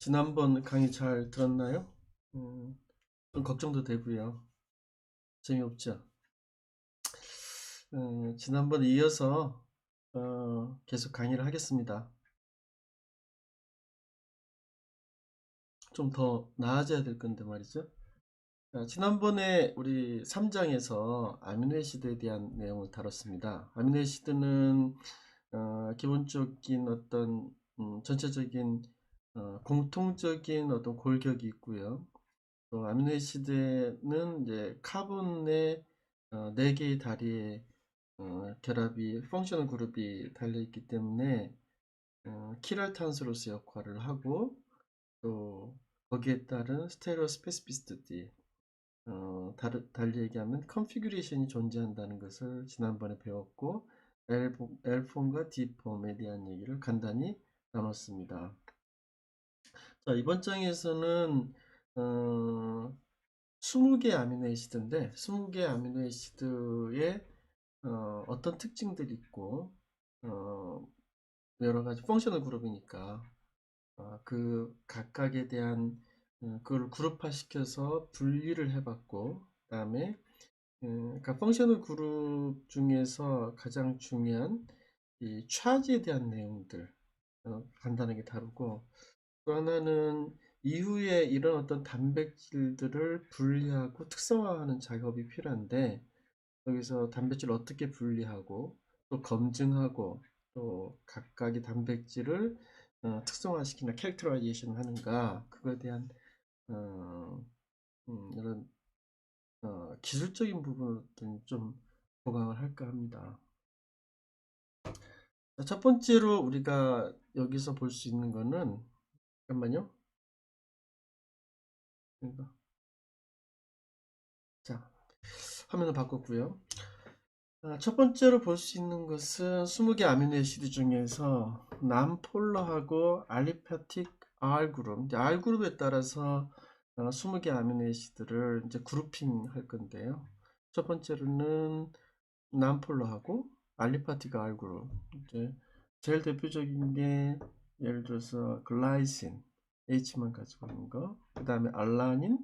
지난번 강의 잘 들었나요? 좀 걱정도 되고요. 재미없죠? 지난번에 이어서 계속 강의를 하겠습니다. 좀 더 나아져야 될 건데 말이죠. 지난번에 우리 3장에서 아미노애시드에 대한 내용을 다뤘습니다. 아미노애시드는 기본적인 어떤 전체적인 공통적인 어떤 골격이 있고요. 또 아미노애시드는 이제 카본의 4개의 다리에 결합이 펑셔널 그룹이 달려있기 때문에 키랄탄소로서 역할을 하고 또 거기에 따른 스테레오 스페시피시티 달리 얘기하면 컨피규레이션이 존재한다는 것을 지난번에 배웠고 L폼과 D폼에 대한 얘기를 간단히 나눴습니다. 자, 이번 장에서는 어, 20개 아미노애시드인데 20개 아미노애시드의 어떤 특징들이 있고 어, 여러 가지 펑셔널 그룹이니까 그 각각에 대한 그걸 그룹화 시켜서 분리를 해봤고 그다음에 그러니까 펑셔널 그룹 중에서 가장 중요한 이 차지에 대한 내용들 간단하게 다루고 또 하나는 이후에 이런 어떤 단백질들을 분리하고 특성화하는 작업이 필요한데 여기서 단백질을 어떻게 분리하고 또 검증하고 또 각각의 단백질을 특성화시키나 캐릭터라이제이션 하는가 그거에 대한 어, 이런 기술적인 부분을 좀 보강을 할까 합니다. 첫 번째로 우리가 여기서 볼 수 있는 거는 잠깐만요. 자, 화면을 바꿨고요. 첫 번째로 볼 수 있는 것은 20개 아미노애시드 중에서 남폴러하고 알리파틱 R그룹, 이제 R그룹에 따라서 20개 아미노애시드를 이제 그룹핑 할 건데요. 첫 번째로는 남폴러하고 알리파틱 R그룹. 이제 제일 대표적인 게 예를 들어서 글라이신 H만 가지고 있는 거, 그 다음에 알라닌,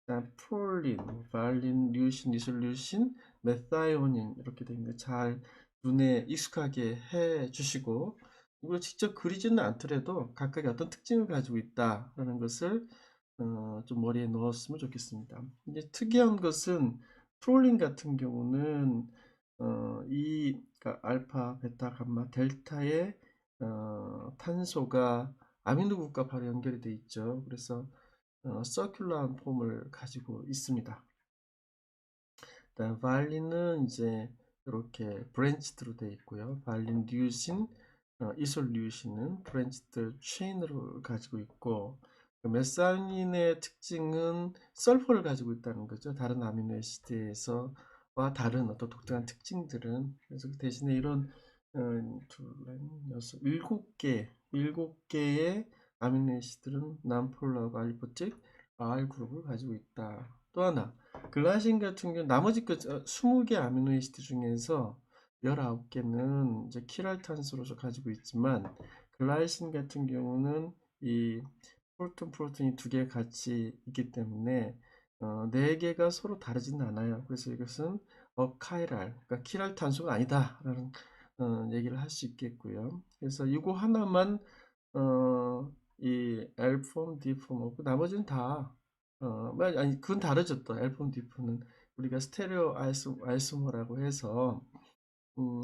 그다음 프롤린, 발린, 류신, 이솔류신, 메사이오닌 이렇게 된 거 잘 눈에 익숙하게 해 주시고 이걸 직접 그리지는 않더라도 각각의 어떤 특징을 가지고 있다라는 것을 좀 머리에 넣었으면 좋겠습니다. 이제 특이한 것은 프롤린 같은 경우는 그러니까 알파, 베타, 감마, 델타의 탄소가 아미노국과 바로 연결이 돼 있죠. 그래서 서큘러한 폼을 가지고 있습니다. 발린은 이제 이렇게 브랜치드로 되어 있고요. 발린 류신, 이솔류신은 브랜치드 체인으로 가지고 있고 메사닌의 특징은 설퍼를 가지고 있다는 거죠. 다른 아미노애시드에서와 다른 어떤 독특한 특징들은 그래서 그 대신에 이런 둘, 넷, 여섯, 일곱 개의 아미노애시드는 남폴라하고 알리포틱 R 그룹을 가지고 있다. 또 하나 글라신 같은 경우 나머지 그 20개 아미노애시드 중에서 19개는 이제 키랄탄소로서 가지고 있지만 글라이신 같은 경우는 이 프로틴이 2개 같이 있기 때문에 4개가 서로 다르지는 않아요. 그래서 이것은 어카이랄, 그러니까 키랄탄소가 아니다라는 얘기를 할 수 있겠고요. 그래서 이거 하나만 이 L폼, D폼하고 나머지는 다 아니 그건 다르죠. 또 L폼, D폼은 우리가 스테레오 아이소모라고 해서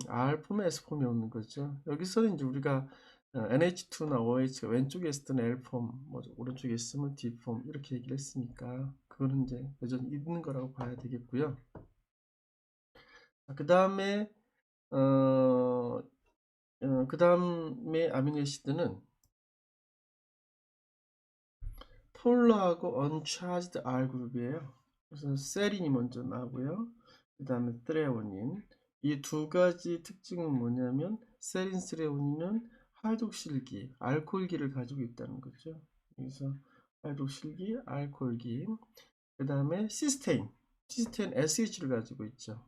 R폼에 S폼이 오는 거죠. 여기서는 이제 우리가 NH2나 OH가 왼쪽에 있을 때는 L폼, 뭐 오른쪽에 있으면 D폼 이렇게 얘기를 했으니까 그거는 이제 여전히 있는 거라고 봐야 되겠고요. 그 다음에 그 다음에 아미노애시드는 폴러하고 언차지드 R 그룹이에요. 그래서 세린이 먼저 나오고요. 그 다음에 트레오닌. 이 두 가지 특징은 뭐냐면 세린, 트레오닌은 하이독실기, 알코올기를 가지고 있다는 거죠. 그래서 하이독실기, 알코올기. 그 다음에 시스테인 SH를 가지고 있죠.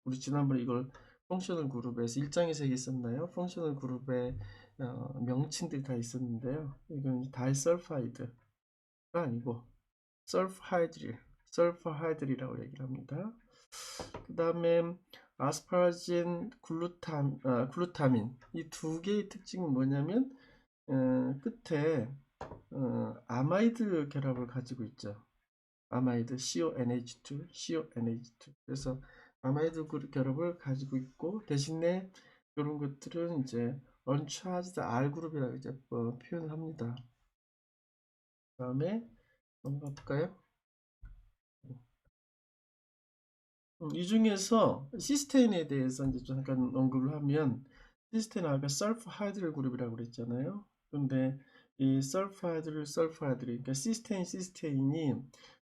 우리 지난번에 이걸 펑셔널 그룹에서 1장에서 얘기했었나요? 펑셔널 그룹의 명칭들이 다 있었는데요. 이건 다이설파이드가 아니고 설파하이드리라고 얘기를 합니다. 그 다음에 아스파라진, 글루타민 이 두 개의 특징은 뭐냐면 끝에 아마이드 결합을 가지고 있죠. 아마이드 CONH2 그래서 아마이드 결합을 가지고 있고 대신에 이런 것들은 이제 uncharged R 그룹이라고 이제 표현을 합니다. 다음에 넘어가 볼까요? 이 중에서 시스테인에 대해서 이제 잠깐 언급을 하면 시스테인 아까 설프하이드릴 그룹이라고 그랬잖아요. 근데 이 설프하이드릴 그러니까 시스테인이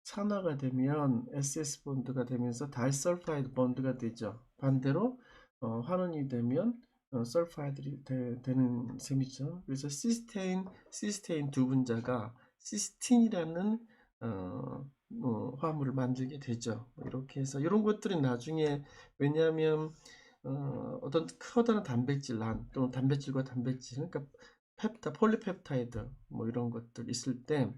산화가 되면 SS 본드가 되면서 다이설파이드 본드가 되죠. 반대로 환원이 되면 설파이드이 되는 셈이죠. 그래서 시스테인 두 분자가 시스틴이라는 화물을 만들게 되죠. 이렇게 해서 이런 것들이 나중에 왜냐하면 어떤 커다란 단백질란 또는 단백질과 단백질 그러니까 폴리펩타이드 뭐 이런 것들 있을 때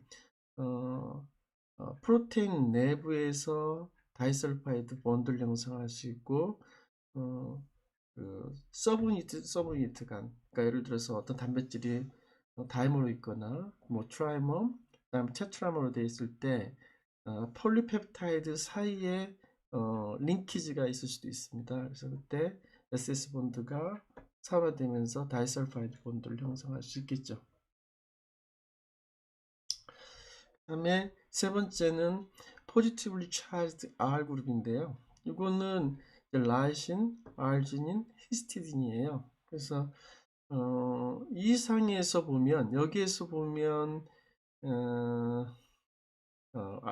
프로테인 내부에서 다이설파이드 본드를 형성할 수 있고 서브유니트 간 그러니까 예를 들어서 어떤 단백질이 다이머로 있거나 뭐 트라이머 그다음에 테트라머로 되어 있을 때 폴리펩타이드 사이에 링키지가 있을 수도 있습니다. 그래서 그때 SS 본드가 산화되면서 다이설파이드 본드를 형성할 수 있겠죠. 그다음에 세 번째는 positively charged R 그룹인데요. 이거는 라이신, 아르지닌, 히스티딘이에요. 그래서 이 상에서 보면 여기에서 보면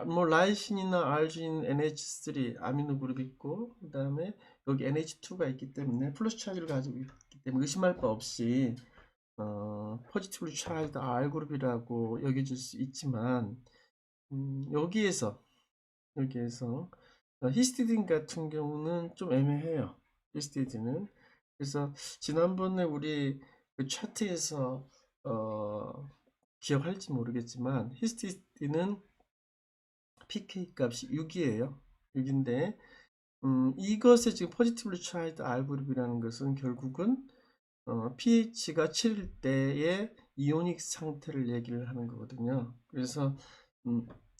뭐 라이신이나 아르지닌 NH3 아미노 그룹이 있고 그 다음에 여기 NH2가 있기 때문에 플러스 차지를 가지고 있기 때문에 의심할 바 없이 포지티브리 차이드 R 그룹이라고 여겨질 수 있지만 여기에서 히스티딘 같은 경우는 좀 애매해요. 히스티딘은 그래서 지난번에 우리 그 차트에서 기억할지 모르겠지만 히스티딘은 pK 값이 6이에요. 6인데 이것의 지금 포지티브리 차이드 R 그룹이라는 것은 결국은 pH가 7일 때의 이오닉 상태를 얘기를 하는 거거든요. 그래서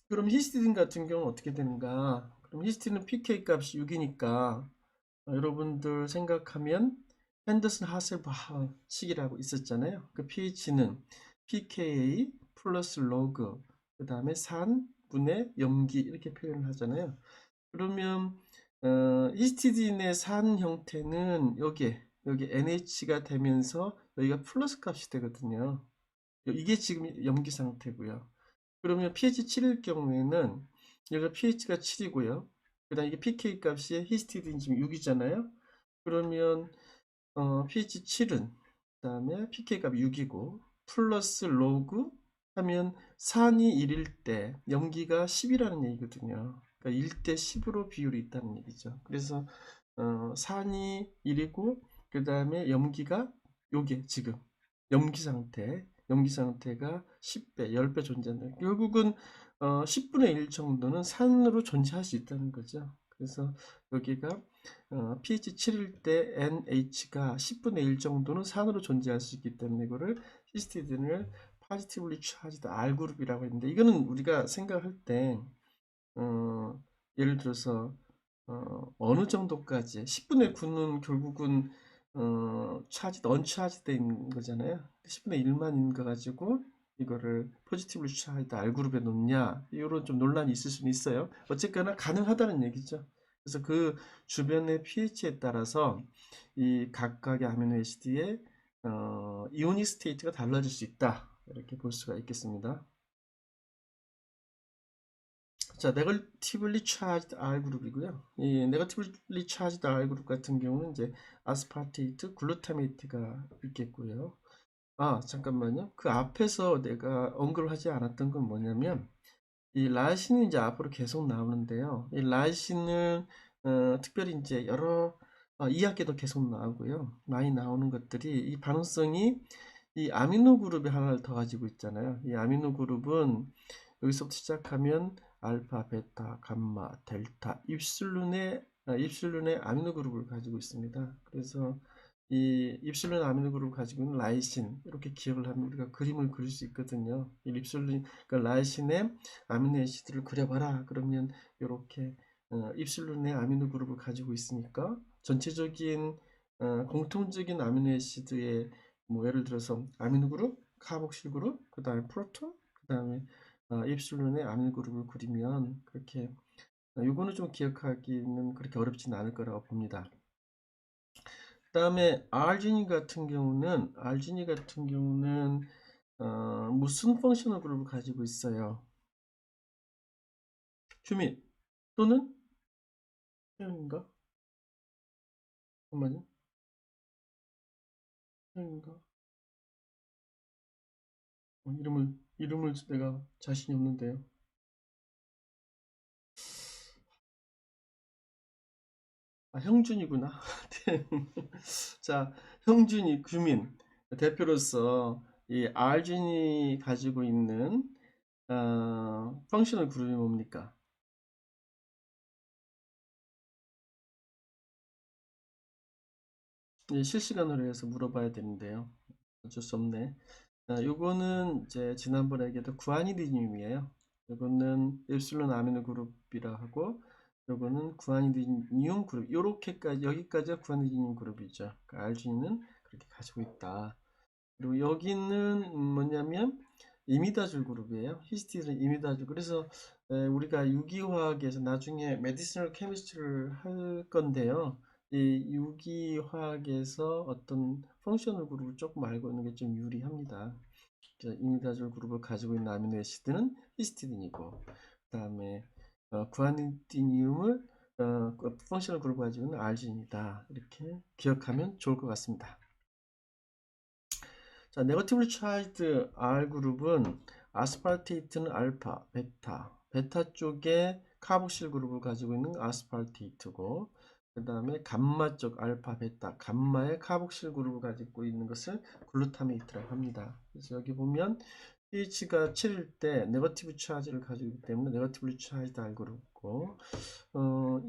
그럼 히스티딘 같은 경우는 어떻게 되는가? 그럼 히스티딘은 pK 값이 6이니까 여러분들 생각하면 핸더슨 하셀바하 식이라고 있었잖아요. 그 pH는 pKa 플러스 로그 그 다음에 산분의 염기 이렇게 표현을 하잖아요. 그러면 히스티딘의 산 형태는 여기 NH가 되면서 여기가 플러스 값이 되거든요. 이게 지금 염기 상태고요. 그러면 pH 7일 경우에는 여기가 pH가 7이고요. 그 다음 이게 pK 값이 히스티딘 지금 6이잖아요. 그러면 pH 7은 그 다음에 pK 값이 6이고 플러스 로그 하면 산이 1일 때 염기가 10이라는 얘기거든요. 그러니까 1대 10으로 비율이 있다는 얘기죠. 그래서 산이 1이고 그 다음에 염기가 요게 지금 염기 상태가 10배, 10배 존재한다. 결국은 10분의 1 정도는 산으로 존재할 수 있다는 거죠. 그래서 여기가 pH 7일 때 NH가 10분의 1 정도는 산으로 존재할 수 있기 때문에 이거를 히스티딘을 positively charged R 그룹이라고 했는데 이거는 우리가 생각할 때 예를 들어서 어느 정도까지 10분의 9는 결국은 차지 언차지 된 거잖아요. 10분의 1만 있는 거 가지고 이거를 포지티브리 차이드 R 그룹에 놓냐 이런 좀 논란이 있을 수는 있어요. 어쨌거나 가능하다는 얘기죠. 그래서 그 주변의 pH에 따라서 이 각각의 아미노 애시드의 이오닉 스테이트가 달라질 수 있다. 이렇게 볼 수가 있겠습니다. 자, 네거티블리 차지드 R 그룹이고요. 이 네거티블리 차지드 R 그룹 같은 경우는 이제 아스파르테이트, 글루타메이트가 있겠고요. 아, 잠깐만요. 그 앞에서 내가 언급을 하지 않았던 건 뭐냐면 이 라이신이 이제 앞으로 계속 나오는데요. 이 라이신을 특별히 이제 여러 2학기도 계속 나오고요. 많이 나오는 것들이 이 반응성이 이 아미노 그룹이 하나를 더 가지고 있잖아요. 이 아미노 그룹은 여기서부터 시작하면 알파, 베타, 감마, 델타, 입실룬의 아미노 그룹을 가지고 있습니다. 그래서 이 입실룬 아미노 그룹을 가지고 있는 라이신, 이렇게 기억을 하면 우리가 그림을 그릴 수 있거든요. 이 입실룬, 그러니까 라이신의 아미노 애시드를 그려봐라. 그러면 이렇게 입실룬의 아미노 그룹을 가지고 있으니까 전체적인 공통적인 아미노 애시드의 뭐 예를 들어서 아미노 그룹, 카복실 그룹, 그 다음에 프로톤, 그 다음에 입술론의 아미노 그룹을 그리면 그렇게 요거는 좀 기억하기는 그렇게 어렵지는 않을 거라고 봅니다. 그 다음에 아르지닌 같은 경우는 무슨 펑셔널 그룹을 가지고 있어요? 휴민 또는 태연인가? 잠깐만요. 태연인가? 이름을 내가 자신이 없는데요. 형준이구나. 자, 형준이 규민 대표로서 이 알준이 가지고 있는 펑셔널 그룹이 뭡니까? 실시간으로 해서 물어봐야 되는데요. 어쩔 수 없네. 요거는 이제 지난번에 얘기했던 구아니디늄이에요. 요거는 엡실론 아미노 그룹이라 하고, 요거는 구아니디늄 그룹. 요렇게까지, 여기까지가 구아니디늄 그룹이죠. 그러니까 알주닌은 그렇게 가지고 있다. 그리고 여기는 뭐냐면 이미다졸 그룹이에요. 히스티딘 이미다졸. 그래서 우리가 유기화학에서 나중에 메디시널 케미스트리를 할 건데요. 이 유기화학에서 어떤 펑셔널 그룹을 조금 알고 있는 게 좀 유리합니다. 이미다졸 그룹을 가지고 있는 아미노애시드는 히스티딘이고, 그 다음에 구아니디늄을 그 펑셔널 그룹을 가지고 있는 알진이다. 이렇게 기억하면 좋을 것 같습니다. 자, 네거티브리 차이드 R 그룹은 아스팔테이트는 알파, 베타 쪽에 카복실 그룹을 가지고 있는 아스팔테이트고, 그 다음에 감마 쪽 알파, 베타, 감마의 카복실 그룹을 가지고 있는 것을 글루타메이트라고 합니다. 그래서 여기 보면 pH가 7일 때 네거티브 차지를 가지고 있기 때문에 네거티브리 차이드 R 그룹이고,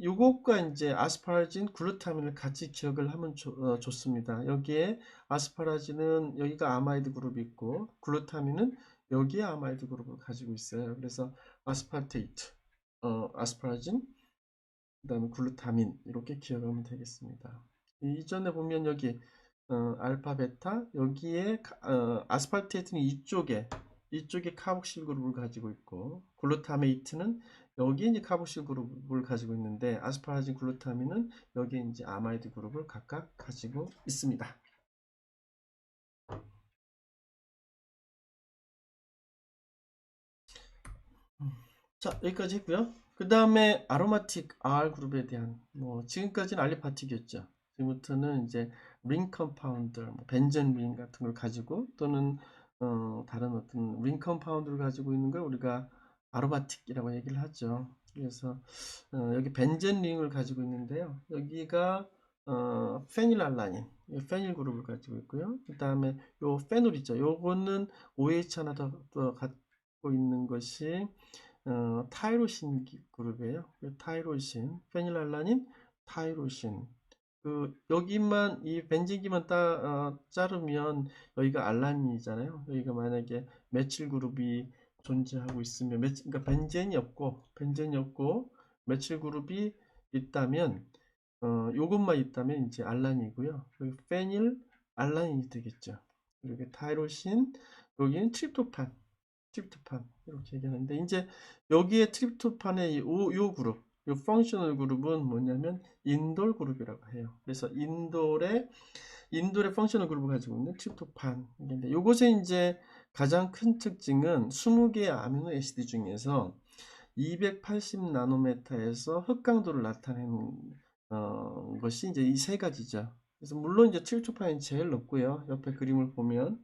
요것과 이제 아스파라진, 글루타민을 같이 기억을 하면 좋습니다. 여기에 아스파라진은 여기가 아마이드 그룹이 있고, 글루타민은 여기에 아마이드 그룹을 가지고 있어요. 그래서 아스파르테이트, 아스파라진, 그 다음에 글루타민 이렇게 기억하면 되겠습니다. 이전에 보면 여기 알파, 베타, 여기에 아스파르테이트는 이쪽에 카복실 그룹을 가지고 있고, 글루타메이트는 여기에 이제 카복실 그룹을 가지고 있는데, 아스파라진, 글루타민은 여기에 이제 아마이드 그룹을 각각 가지고 있습니다. 자, 여기까지 했고요. 그 다음에 아로마틱 R 그룹에 대한 뭐 지금까지는 알리파틱이었죠. 지금부터는 이제 링 컴파운드, 뭐 벤젠 링 같은 걸 가지고 또는 다른 어떤 링 컴파운드를 가지고 있는 걸 우리가 아로마틱이라고 얘기를 하죠. 그래서 여기 벤젠 링을 가지고 있는데요. 여기가 페닐알라닌, 페닐 그룹을 가지고 있고요. 그 다음에 요 페놀 있죠. 요거는 OH 하나 더 갖고 있는 것이 타이로신 그룹이에요. 타이로신, 페닐알라닌, 타이로신. 여기만 이 벤진기만 자르면 여기가 알라닌이잖아요. 여기가 만약에 메칠 그룹이 존재하고 있으면 그러니까 벤젠이 없고 메칠 그룹이 있다면 요것만 있다면 이제 알란이고요. 여기 페닐 알라닌이 되겠죠. 그리고 타이로신, 여기는 트립토판 이렇게 얘기하는데 이제 여기에 트립토판의 요 그룹, 요 펑셔널 그룹은 뭐냐면 인돌 그룹이라고 해요. 그래서 인돌의 펑셔널 그룹을 가지고 있는 트립토판인데 요것의 이제 가장 큰 특징은 20개의 아미노 애시드 중에서 280 나노메타에서 흑강도를 나타내는 것이 이제 이 세 가지죠. 그래서 물론 이제 트립토판이 제일 높고요. 옆에 그림을 보면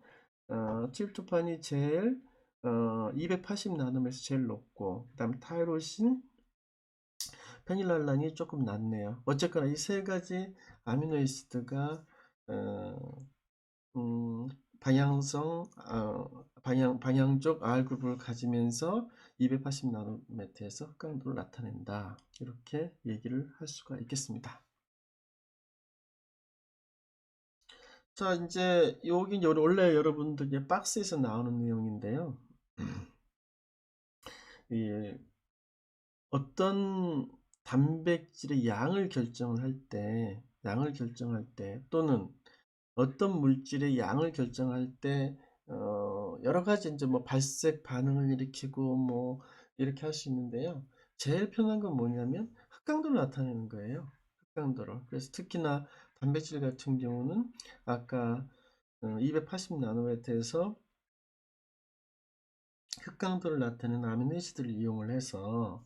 트립토판이 제일 280 나노에서 제일 높고, 그 다음 타이로신, 페닐알란이 조금 낮네요. 어쨌거나 이 세 가지 아미노 애시드가 어, 방향적 R그룹을 가지면서 280나노메트에서 흑강도를 나타낸다. 이렇게 얘기를 할 수가 있겠습니다. 자, 이제 여기 원래 여러분들 이제 박스에서 나오는 내용인데요. 이 어떤 단백질의 양을 결정할 때 또는 어떤 물질의 양을 결정할 때 여러 가지 이제 뭐 발색 반응을 일으키고 뭐 이렇게 할 수 있는데요. 제일 편한 건 뭐냐면 흑강도를 나타내는 거예요. 흑강도를. 그래서 특히나 단백질 같은 경우는 아까 280 나노메트에서 흑강도를 나타내는 아미노에시드를 이용을 해서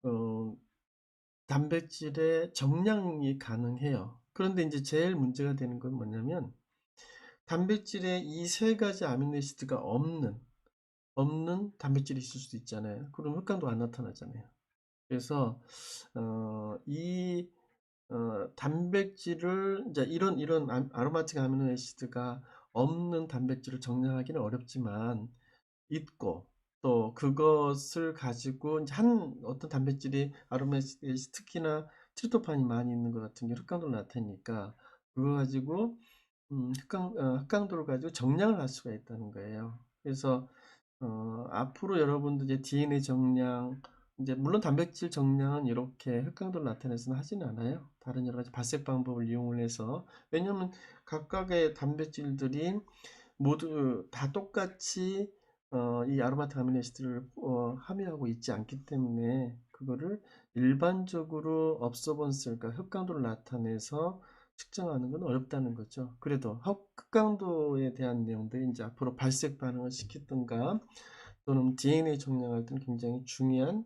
어, 단백질의 정량이 가능해요. 그런데 이제 제일 문제가 되는 건 뭐냐면 단백질에 이 세 가지 아미노에시드가 없는 단백질이 있을 수도 있잖아요. 그럼 흑강도 안 나타나잖아요. 그래서 이 단백질을 이제 이런 아로마틱 아미노에시드가 없는 단백질을 정량하기는 어렵지만 있고 또 그것을 가지고 이제 한 어떤 단백질이 아로마에시드 특히나 트리토판이 많이 있는 것 같은 게 흑강도로 나타나니까 그거 가지고 흑강도를 가지고 정량을 할 수가 있다는 거예요. 그래서 앞으로 여러분들 이제 DNA 정량, 이제 물론 단백질 정량은 이렇게 흑강도를 나타내서는 하지는 않아요. 다른 여러 가지 발색 방법을 이용을 해서. 왜냐면 각각의 단백질들이 모두 다 똑같이 이 아로마틱 아미노에시드를 함유하고 있지 않기 때문에 그거를 일반적으로 업소번스, 그러니까 흑강도를 나타내서 측정하는 건 어렵다는 거죠. 그래도 흑강도에 대한 내용들이 이제 앞으로 발색 반응을 시키든가 또는 DNA 정량할 때는 굉장히 중요한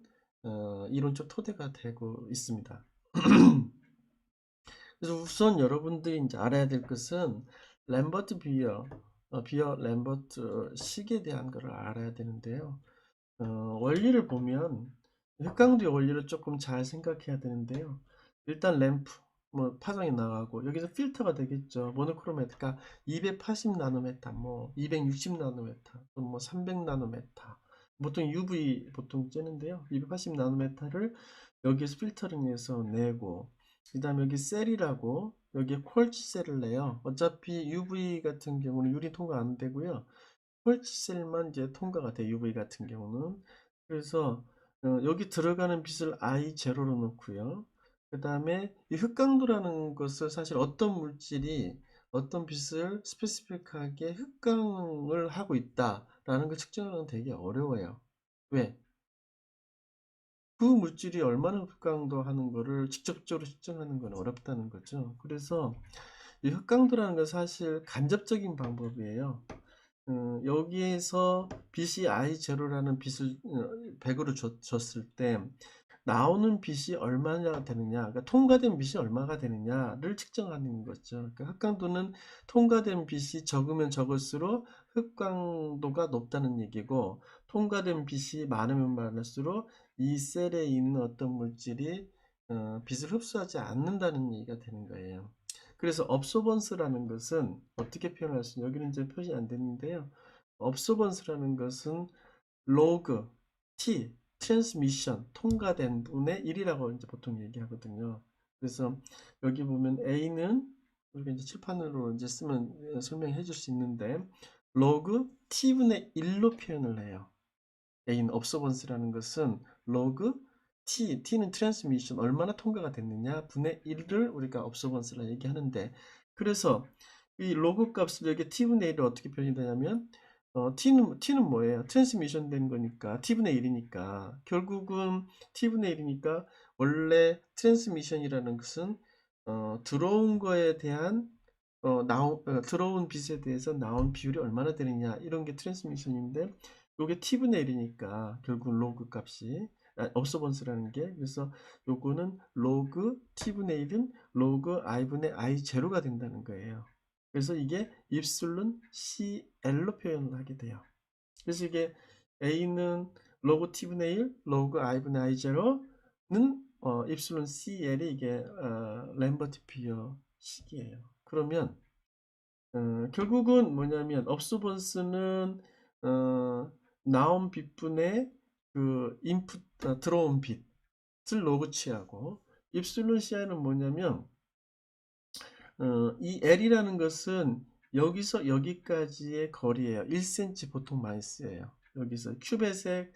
이론적 토대가 되고 있습니다. 그래서 우선 여러분들이 이제 알아야 될 것은 램버트 비어 램버트 식에 대한 것을 알아야 되는데요. 원리를 보면 흑강도의 원리를 조금 잘 생각해야 되는데요. 일단 램프 뭐 파장이 나가고 여기서 필터가 되겠죠. 모노크로메트가 280 나노메타, 뭐 260 나노메타, 또는 뭐 300 나노메타. 보통 UV 보통 쬐는데요. 280 나노메타를 여기에서 필터링해서 내고 그다음에 여기 셀이라고 여기에 콜치 셀을 내요. 어차피 UV 같은 경우는 유리 통과 안 되고요. 홀치셀만 이제 통과가 돼 UV 같은 경우는. 그래서 여기 들어가는 빛을 I0로 놓고요. 그 다음에 이 흑강도라는 것을 사실 어떤 물질이 어떤 빛을 스페시픽하게 흑강을 하고 있다라는 걸 측정하는 건 되게 어려워요. 왜? 그 물질이 얼마나 흑강도 하는 거를 직접적으로 측정하는 건 어렵다는 거죠. 그래서 이 흑강도라는 건 사실 간접적인 방법이에요. 여기에서 빛이 I0라는 빛을 100으로 줬을 때 나오는 빛이 얼마나 되느냐, 그러니까 통과된 빛이 얼마가 되느냐를 측정하는 거죠. 그러니까 흑강도는 통과된 빛이 적으면 적을수록 흑강도가 높다는 얘기고, 통과된 빛이 많으면 많을수록 이 셀에 있는 어떤 물질이 빛을 흡수하지 않는다는 얘기가 되는 거예요. 그래서 업소번스라는 것은 어떻게 표현할 수 있냐, 여기는 이제 표시 안 되는데요. 업소번스라는 것은 로그 T 트랜스미션 통과된 분의 1이라고 이제 보통 얘기하거든요. 그래서 여기 보면 A는 우리가 이제 칠판으로 이제 쓰면 설명해 줄 수 있는데 로그 T분의 1로 표현을 해요. A는 observance라는 것은 로그 T는 트랜스미션 얼마나 통과가 됐느냐 분의 1을 우리가 observance라 얘기하는데, 그래서 이 로그 값을 여기 T분의 1을 어떻게 표현되냐면 T는 뭐예요? 트랜스미션 된 거니까 T분의 1이니까 결국은 T분의 1이니까 원래 트랜스미션이라는 것은 들어온 거에 대한 들어온 빛에 대해서 나온 비율이 얼마나 되느냐 이런 게 트랜스미션인데, 요게 t분의 1이니까 결국 로그 값이 업서번스라는 게, 그래서 요거는 로그 t분의 1은 로그 i분의 i 제로가 된다는 거예요. 그래서 이게 입술론 CL로 표현을 하게 돼요. 그래서 이게 A는 로그 t분의 1, 로그 i분의 i 제로는 입술론 CL이 이게 램버트 비어 식이에요. 그러면 결국은 뭐냐면 업소번스는 나온 빛분의 그 인풋 들어온 빛을 로그 취하고, 입술론 CI는 뭐냐면 이 L이라는 것은 여기서 여기까지의 거리예요. 1cm 보통 많이 쓰여요. 여기서 큐벳의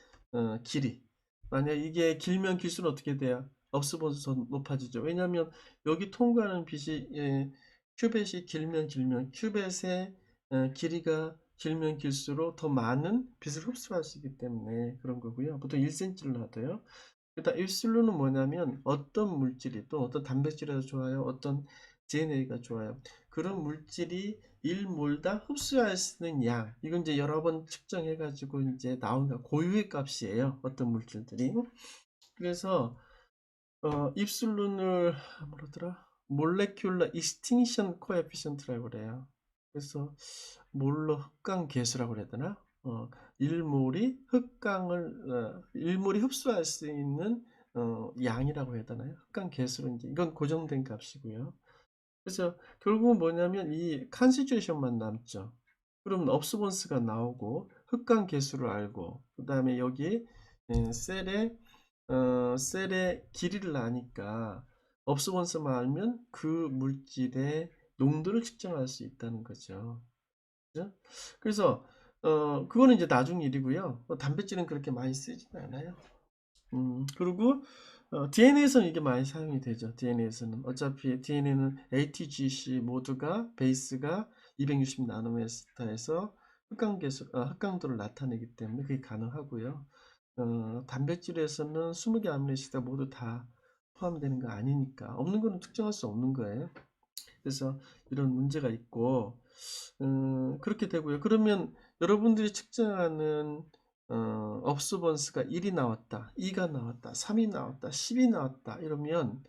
길이. 만약 이게 길면 길수록 어떻게 돼요? 업스번스 더 높아지죠. 왜냐하면 여기 통과하는 빛이 큐벳이 길면 큐벳의 길이가 길면 길수록 더 많은 빛을 흡수할 수 있기 때문에 그런 거고요. 보통 1cm를 놔둬요. 일단 입술로는 뭐냐면 어떤 물질이, 또 어떤 단백질이 좋아요, 어떤 DNA가 좋아요, 그런 물질이 1몰다 흡수할 수 있는 양, 이건 이제 여러 번 측정해 가지고 이제 나온 고유의 값이에요, 어떤 물질들이. 그래서 입술론을 뭐라더라, 몰레큘러 익스팅션 코에피션트라고 그래요. 그래서 몰로 흑강 계수라고 그래야 되나? 일몰이 일몰이 흡수할 수 있는 양이라고 해야 되나요? 흑강 계수로 이제 이건 고정된 값이고요. 그래서 결국은 뭐냐면 이 컨시츄에이션만 남죠. 그럼 업스본스가 나오고 흑강 계수를 알고, 그 다음에 여기 셀의 길이를 아니까 업스본스만 알면 그 물질의 농도를 측정할 수 있다는 거죠. 그죠? 그래서 그거는 이제 나중 일이고요. 단백질은 그렇게 많이 쓰지는 않아요. 그리고 DNA에서는 이게 많이 사용이 되죠. DNA에서는 어차피 DNA는 ATGC 모두가 베이스가 260 나노메스터에서 흑강도를 나타내기 때문에 그게 가능하고요. 단백질에서는 20개 아미노시드가 모두 다 포함되는 거 아니니까 없는 거는 특정할 수 없는 거예요. 그래서 이런 문제가 있고, 그렇게 되고요. 그러면 여러분들이 측정하는 업수번스가 1이 나왔다, 2가 나왔다, 3이 나왔다, 10이 나왔다 이러면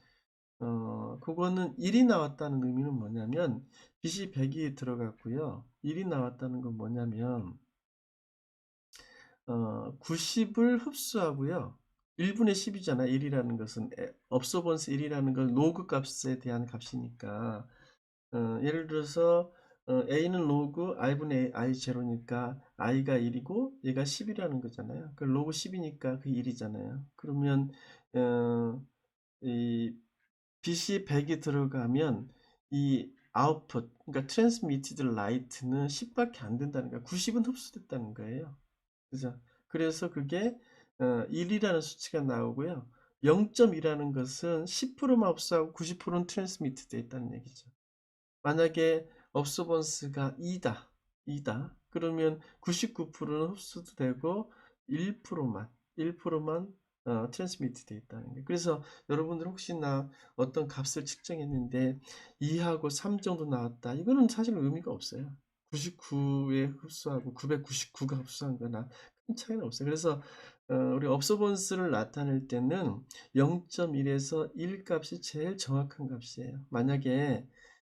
그거는 1이 나왔다는 의미는 뭐냐면 빛이 100이 들어갔고요. 1이 나왔다는 건 뭐냐면 90을 흡수하고요. 1분의 10이잖아. 1이라는 것은 업소번스 1이라는 건 로그 값에 대한 값이니까, 예를 들어서 a는 로그 i분의 i 제로니까 i가 1이고 얘가 10이라는 거잖아요. 그 로그 10이니까 그 1이잖아요. 그러면 이 빛이 100이 들어가면 이 아웃풋, 그러니까 트랜스미티드 라이트는 10밖에 안 된다는 거야. 90은 흡수됐다는 거예요. 그죠? 그래서 그게 1이라는 수치가 나오고요. 0.2라는 것은 10%만 흡수하고 90%는 트랜스미트 돼 있다는 얘기죠. 만약에 업소번스가 2다. 그러면 99%는 흡수도 되고 1%만 트랜스미트 돼 있다는 게. 그래서 여러분들 혹시나 어떤 값을 측정했는데 2하고 3 정도 나왔다. 이거는 사실 의미가 없어요. 99에 흡수하고 999가 흡수한 거나 큰 차이는 없어요. 그래서 우리 업소번스를 나타낼 때는 0.1에서 1 값이 제일 정확한 값이에요. 만약에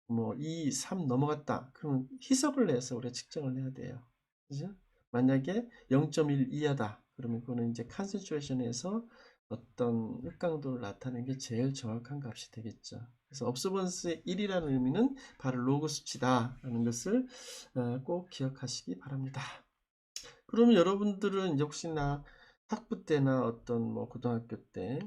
뭐 2, 3 넘어갔다. 그러면 희석을 해서 우리가 측정을 해야 돼요. 그죠? 만약에 0.1 이하다. 그러면 그거는 이제 컨센트레이션에서 어떤 흑강도를 나타내는 게 제일 정확한 값이 되겠죠. 그래서 업소번스의 1이라는 의미는 바로 로그 수치다라는 것을 꼭 기억하시기 바랍니다. 그러면 여러분들은 이제 혹시나 학부 때나 어떤 뭐 고등학교 때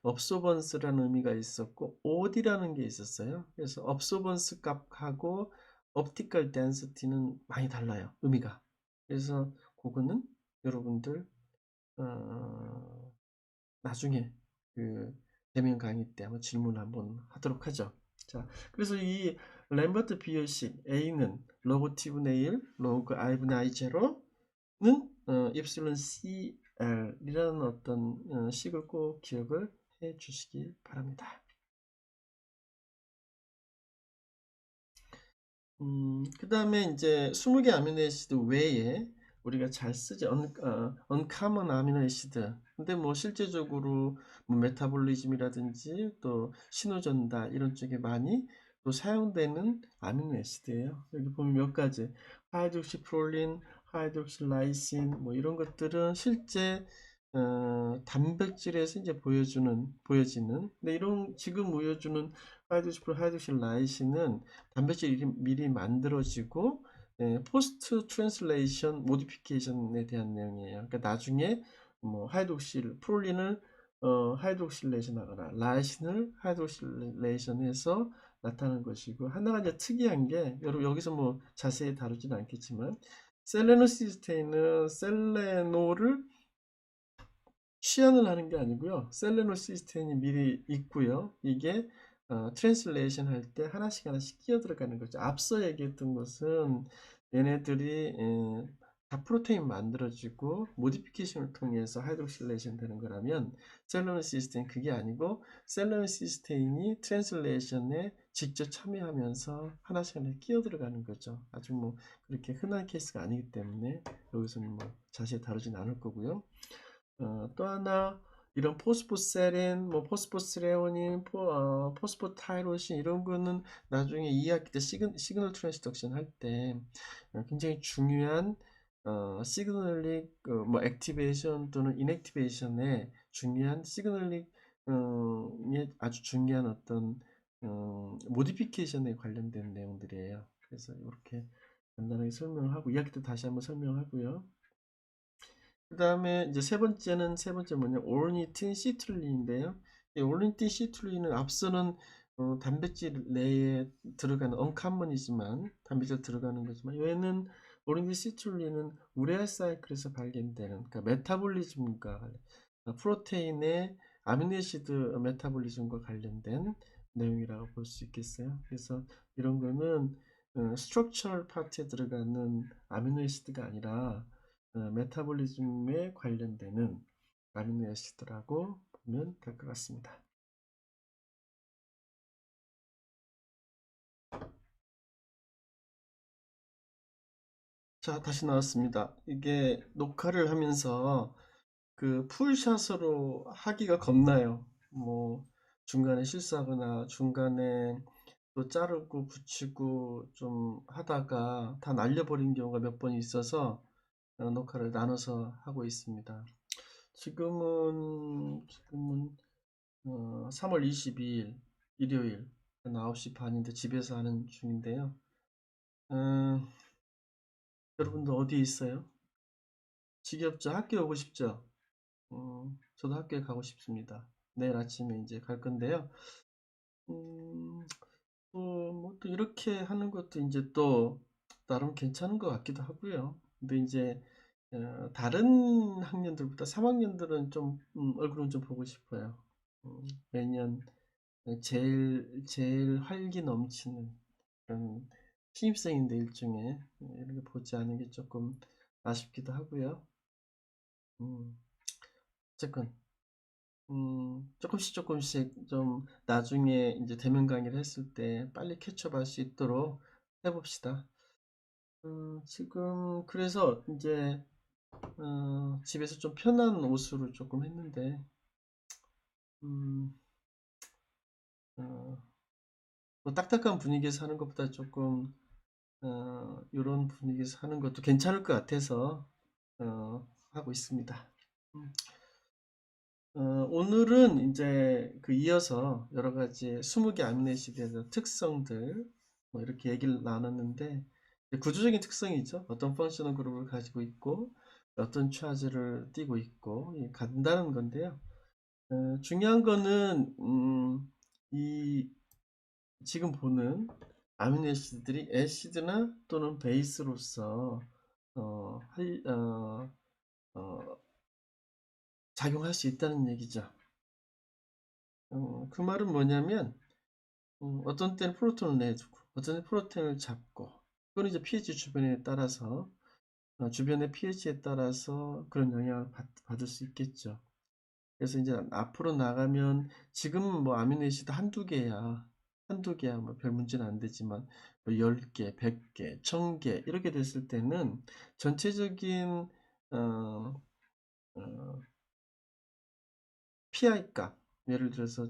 업소번스라는 의미가 있었고 OD라는 게 있었어요. 그래서 업소번스 값하고 옵티컬 덴시티는 많이 달라요. 의미가. 그래서 그거는 여러분들 나중에 그 대면 강의 때 한번 질문 한번 하도록 하죠. 자, 그래서 이 램버트 비율식 A는 로그 T분의 1, 로그 I분의 I 제로는 입실론 CL이라는 어떤 식을 꼭 기억을 해 주시기 바랍니다. 그 다음에 이제 20개 아미노애시드 외에 우리가 잘 쓰지, 언카먼 아미노애시드. 근데 뭐 실제적으로 뭐 메타볼리즘이라든지 또 신호전달 이런 쪽에 많이 또 사용되는 아미노애시드예요. 여기 보면 몇 가지, 하이드록시프롤린, 하이드록실라이신 뭐 이런 것들은 실제 단백질에서 이제 보여지는, 근데 이런 지금 보여주는 하이드로시프로 하이드로실 라이신은 단백질이 미리 만들어지고, 포스트 트랜슬레이션 모디피케이션에 대한 내용이에요. 그러니까 나중에 뭐 하이드록실 프롤린을 하이드록실레이션 하거나 라이신을 하이드록실레이션해서 나타나는 것이고, 하나가 이제 특이한 게, 여러분 여기서 뭐 자세히 다루지는 않겠지만, 셀레노시스테인은 셀레노를 취한을 하는 게 아니고요. 셀레노시스테인이 미리 있고요. 이게 트랜슬레이션 할 때 하나씩 하나씩 끼어 들어가는 거죠. 앞서 얘기했던 것은 얘네들이 다 프로테인 만들어지고 모디피케이션을 통해서 하이드록실레이션 되는 거라면, 셀레노시스테인 그게 아니고 셀레노시스테인이 트랜슬레이션에 직접 참여하면서 하나씩 하나씩 끼어 들어가는 거죠. 아주 뭐 그렇게 흔한 케이스가 아니기 때문에 여기서는 뭐 자세히 다루진 않을 거고요. 또 하나, 이런 포스포세린, 뭐 포스포스레오닌, 포스포타이로신 이런 거는 나중에 2학기 때 시그널 트랜스덕션 할 때 굉장히 중요한 시그널릭 뭐 액티베이션 또는 인액티베이션의 중요한 시그널릭 아주 중요한 어떤 모디피케이션에 관련된 내용들이에요. 그래서 이렇게 간단하게 설명을 하고 2학기 때 다시 한번 설명하고요. 그 다음에 이제 세 번째 뭐냐, 올니틴 시툴린인데요. 이 올니틴 시툴린은 앞서는 단백질 내에 들어가는 언카먼이지만 단백질 들어가는 거지만, 얘는 올니틴 시툴린은 우레아 사이클에서 발견되는, 그러니까 메타볼리즘과 프로테인의 아미노시드 메타볼리즘과 관련된 내용이라고 볼 수 있겠어요. 그래서 이런 거는 스트럭처럴 파트에 들어가는 아미노시드가 아니라 메타볼리즘에 관련되는 아미노애시드라고 보면 될 것 같습니다. 자, 다시 나왔습니다. 이게 녹화를 하면서 그 풀샷으로 하기가 겁나요. 뭐 중간에 실수하거나 중간에 또 자르고 붙이고 좀 하다가 다 날려버린 경우가 몇 번 있어서 녹화를 나눠서 하고 있습니다. 지금은 3월 22일 일요일 9시 반인데 집에서 하는 중인데요. 어, 여러분들 어디에 있어요? 지겹죠? 학교 오고 싶죠? 저도 학교에 가고 싶습니다. 내일 아침에 이제 갈 건데요. 또 이렇게 하는 것도 이제 또 나름 괜찮은 것 같기도 하고요. 근데 이제 다른 학년들보다 3학년들은 좀 얼굴은 좀 보고 싶어요. 매년 제일 활기 넘치는 그런 신입생인데 일종의 이렇게 보지 않은 게 조금 아쉽기도 하고요. 음, 어쨌건 조금씩 좀 나중에 이제 대면 강의를 했을 때 빨리 캐치업할 수 있도록 해봅시다. 지금 그래서 이제 집에서 좀 편한 옷으로 조금 했는데 음, 어, 뭐 딱딱한 분위기에서 하는 것보다 조금 이런 분위기에서 하는 것도 괜찮을 것 같아서 하고 있습니다. 음, 오늘은 이제 그 이어서 여러 가지 20개 아미노시드에 대한 특성들 뭐 이렇게 얘기를 나눴는데, 구조적인 특성이죠. 어떤 펑셔널 그룹을 가지고 있고 어떤 차지를 띠고 있고 간다는 건데요. 중요한 거는 이 지금 보는 아미노애시드들이 애시드나 또는 베이스로서 할, 어, 작용할 수 있다는 얘기죠. 그 말은 뭐냐면 어떤 때는 프로톤을 내주고 어떤 때는 프로틴을 잡고, 그건 이제 pH 주변에 따라서 주변의 pH에 따라서 그런 영향을 받을 수 있겠죠. 그래서 이제 앞으로 나가면 지금 뭐 아미노애시드 한두 개야 뭐 별 문제는 안 되지만 뭐 10개, 100개, 1000개 이렇게 됐을 때는 전체적인 어, 어, PI 값, 예를 들어서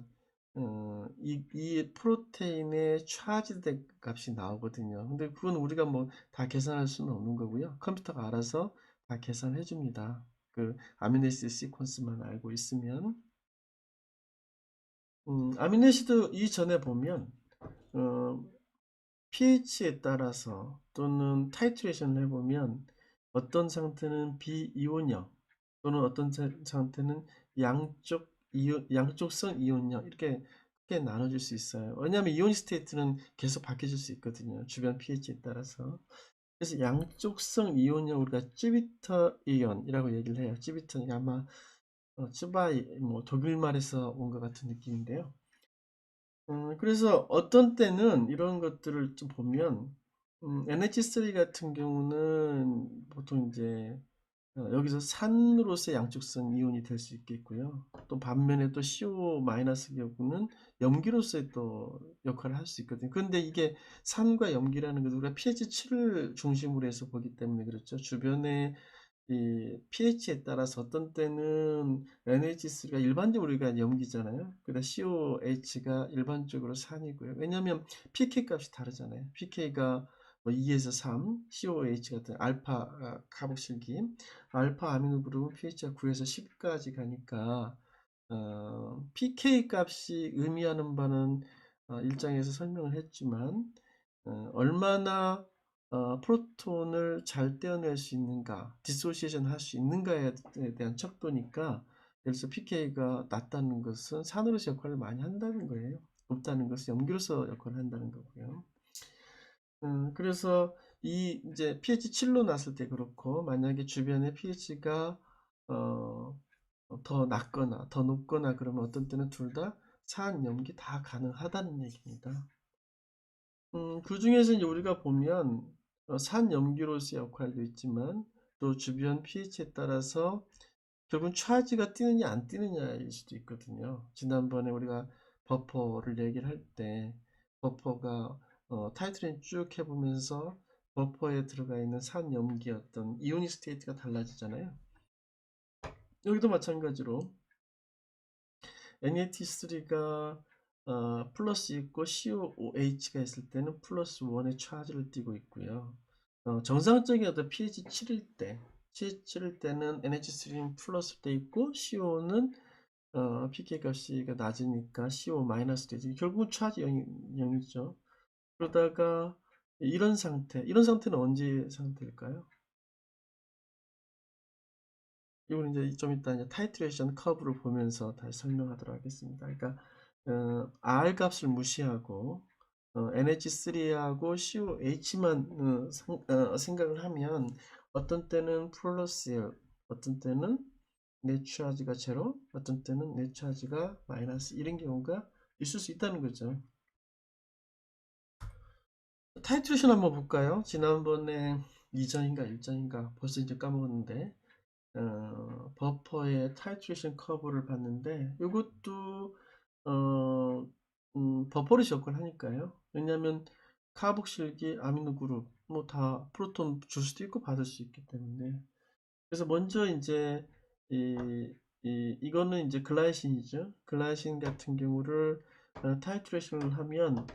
이 프로테인의 차지된 값이 나오거든요. 근데 그건 우리가 뭐 다 계산할 수는 없는 거고요. 컴퓨터가 알아서 다 계산해 줍니다. 그 아미노애시드 시퀀스만 알고 있으면. 아미노애시드 이전에 보면 어, pH에 따라서 또는 타이트레이션을 해보면 어떤 상태는 비이온형 또는 어떤 상태는 양쪽성 이온형 이렇게 크게 나눠질 수 있어요. 왜냐하면 이온 스테이트는 계속 바뀌어질 수 있거든요. 주변 pH에 따라서. 그래서 양쪽성 이온형 우리가 찌비터 이온이라고 얘기를 해요. 찌비터 아마 쯔바이 뭐 독일말에서 온 것 같은 느낌인데요. 그래서 어떤 때는 이런 것들을 좀 보면 NH3 같은 경우는 보통 이제 여기서 산으로서의 양쪽성 이온이 될 수 있겠고요. 또 반면에 또 CO- 경우는 염기로서의 또 역할을 할 수 있거든요. 그런데 이게 산과 염기라는 것은 우리가 pH 7을 중심으로 해서 보기 때문에 그렇죠. 주변에 이 pH에 따라서 어떤 때는 NH3가 일반적으로 우리가 염기잖아요. 그다음 COH가 일반적으로 산이고요. 왜냐하면 pK 값이 다르잖아요. pK가 뭐 2에서 3, COH 같은 알파 카복실기, 알파 아미노 그룹은 pH가 9에서 10까지 가니까 pK 값이 의미하는 바는 일장에서 설명을 했지만 얼마나 프로톤을 잘 떼어낼 수 있는가, 디소시에이션 할 수 있는가에 대한 척도니까, 예를 들어서 pK가 낮다는 것은 산으로서 역할을 많이 한다는 거예요. 높다는 것은 염기로서 역할을 한다는 거고요. 그래서 이 이제 pH 7로 났을 때 그렇고, 만약에 주변에 pH가 더 낮거나 더 높거나 그러면 어떤 때는 둘 다 산, 염기 다 가능하다는 얘기입니다. 그 중에서 이제 우리가 보면 산염기로서의 역할도 있지만 또 주변 pH에 따라서 결국은 차지가 뛰느냐 안 뛰느냐일 수도 있거든요. 지난번에 우리가 버퍼를 얘기를 할 때 버퍼가 타이틀링 쭉 해보면서 버퍼에 들어가 있는 산염기 어떤 이오닉 스테이트가 달라지잖아요. 여기도 마찬가지로 NAT3가 플러스 있고 COOH가 있을 때는 플러스 1의 차지를 띠고 있고요. 정상적인 어떤 pH 7일 때, pH 7일 때는 NH3는 플러스 돼 있고 CO는 pK 값이 낮으니까 CO 마이너스 되지. 결국 차지 0이죠. 그러다가 이런 상태는 언제 상태일까요? 이건 이제 좀 이따 이제 타이트레이션 커브를 보면서 다시 설명하도록 하겠습니다. 그러니까 R 값을 무시하고 NH3하고 COH만 생각을 하면 어떤 때는 플러스 1, 어떤 때는 넷 차지가 제로, 어떤 때는 넷 차지가 마이너스 이런 경우가 있을 수 있다는 거죠. 타이트레이션 한번 볼까요? 지난번에 2전인가 1전인가 벌써 이제 까먹었는데 버퍼의 타이트레이션 커브를 봤는데 이것도 버퍼로 접근을 하니까요. 왜냐하면 카복실기 아미노 그룹 뭐 다 프로톤 줄 수도 있고 받을 수 있기 때문에 그래서 먼저 이제 이거는 이제 글라이신이죠. 글라이신 같은 경우를 타이트레이션을 하면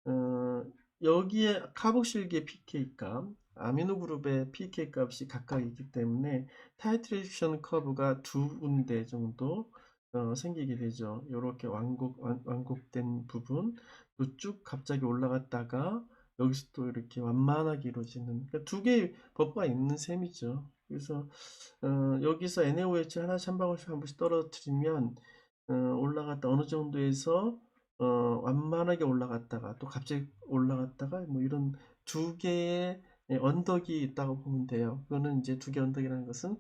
어, 여기에 카복실기의 pK 값, 아미노 그룹의 pK 값이 각각 있기 때문에 타이트레이션 커브가 두 군데 정도 생기게 되죠. 이렇게 완곡된 부분 쭉 갑자기 올라갔다가 여기서 또 이렇게 완만하게 이루어지는 그러니까 두 개의 버프가 있는 셈이죠. 그래서 여기서 NaOH 하나씩 한 방울씩 한 번씩 떨어뜨리면 올라갔다 어느 정도에서 완만하게 올라갔다가 또 갑자기 올라갔다가 뭐 이런 두 개의 언덕이 있다고 보면 돼요. 그거는 이제 두 개 언덕이라는 것은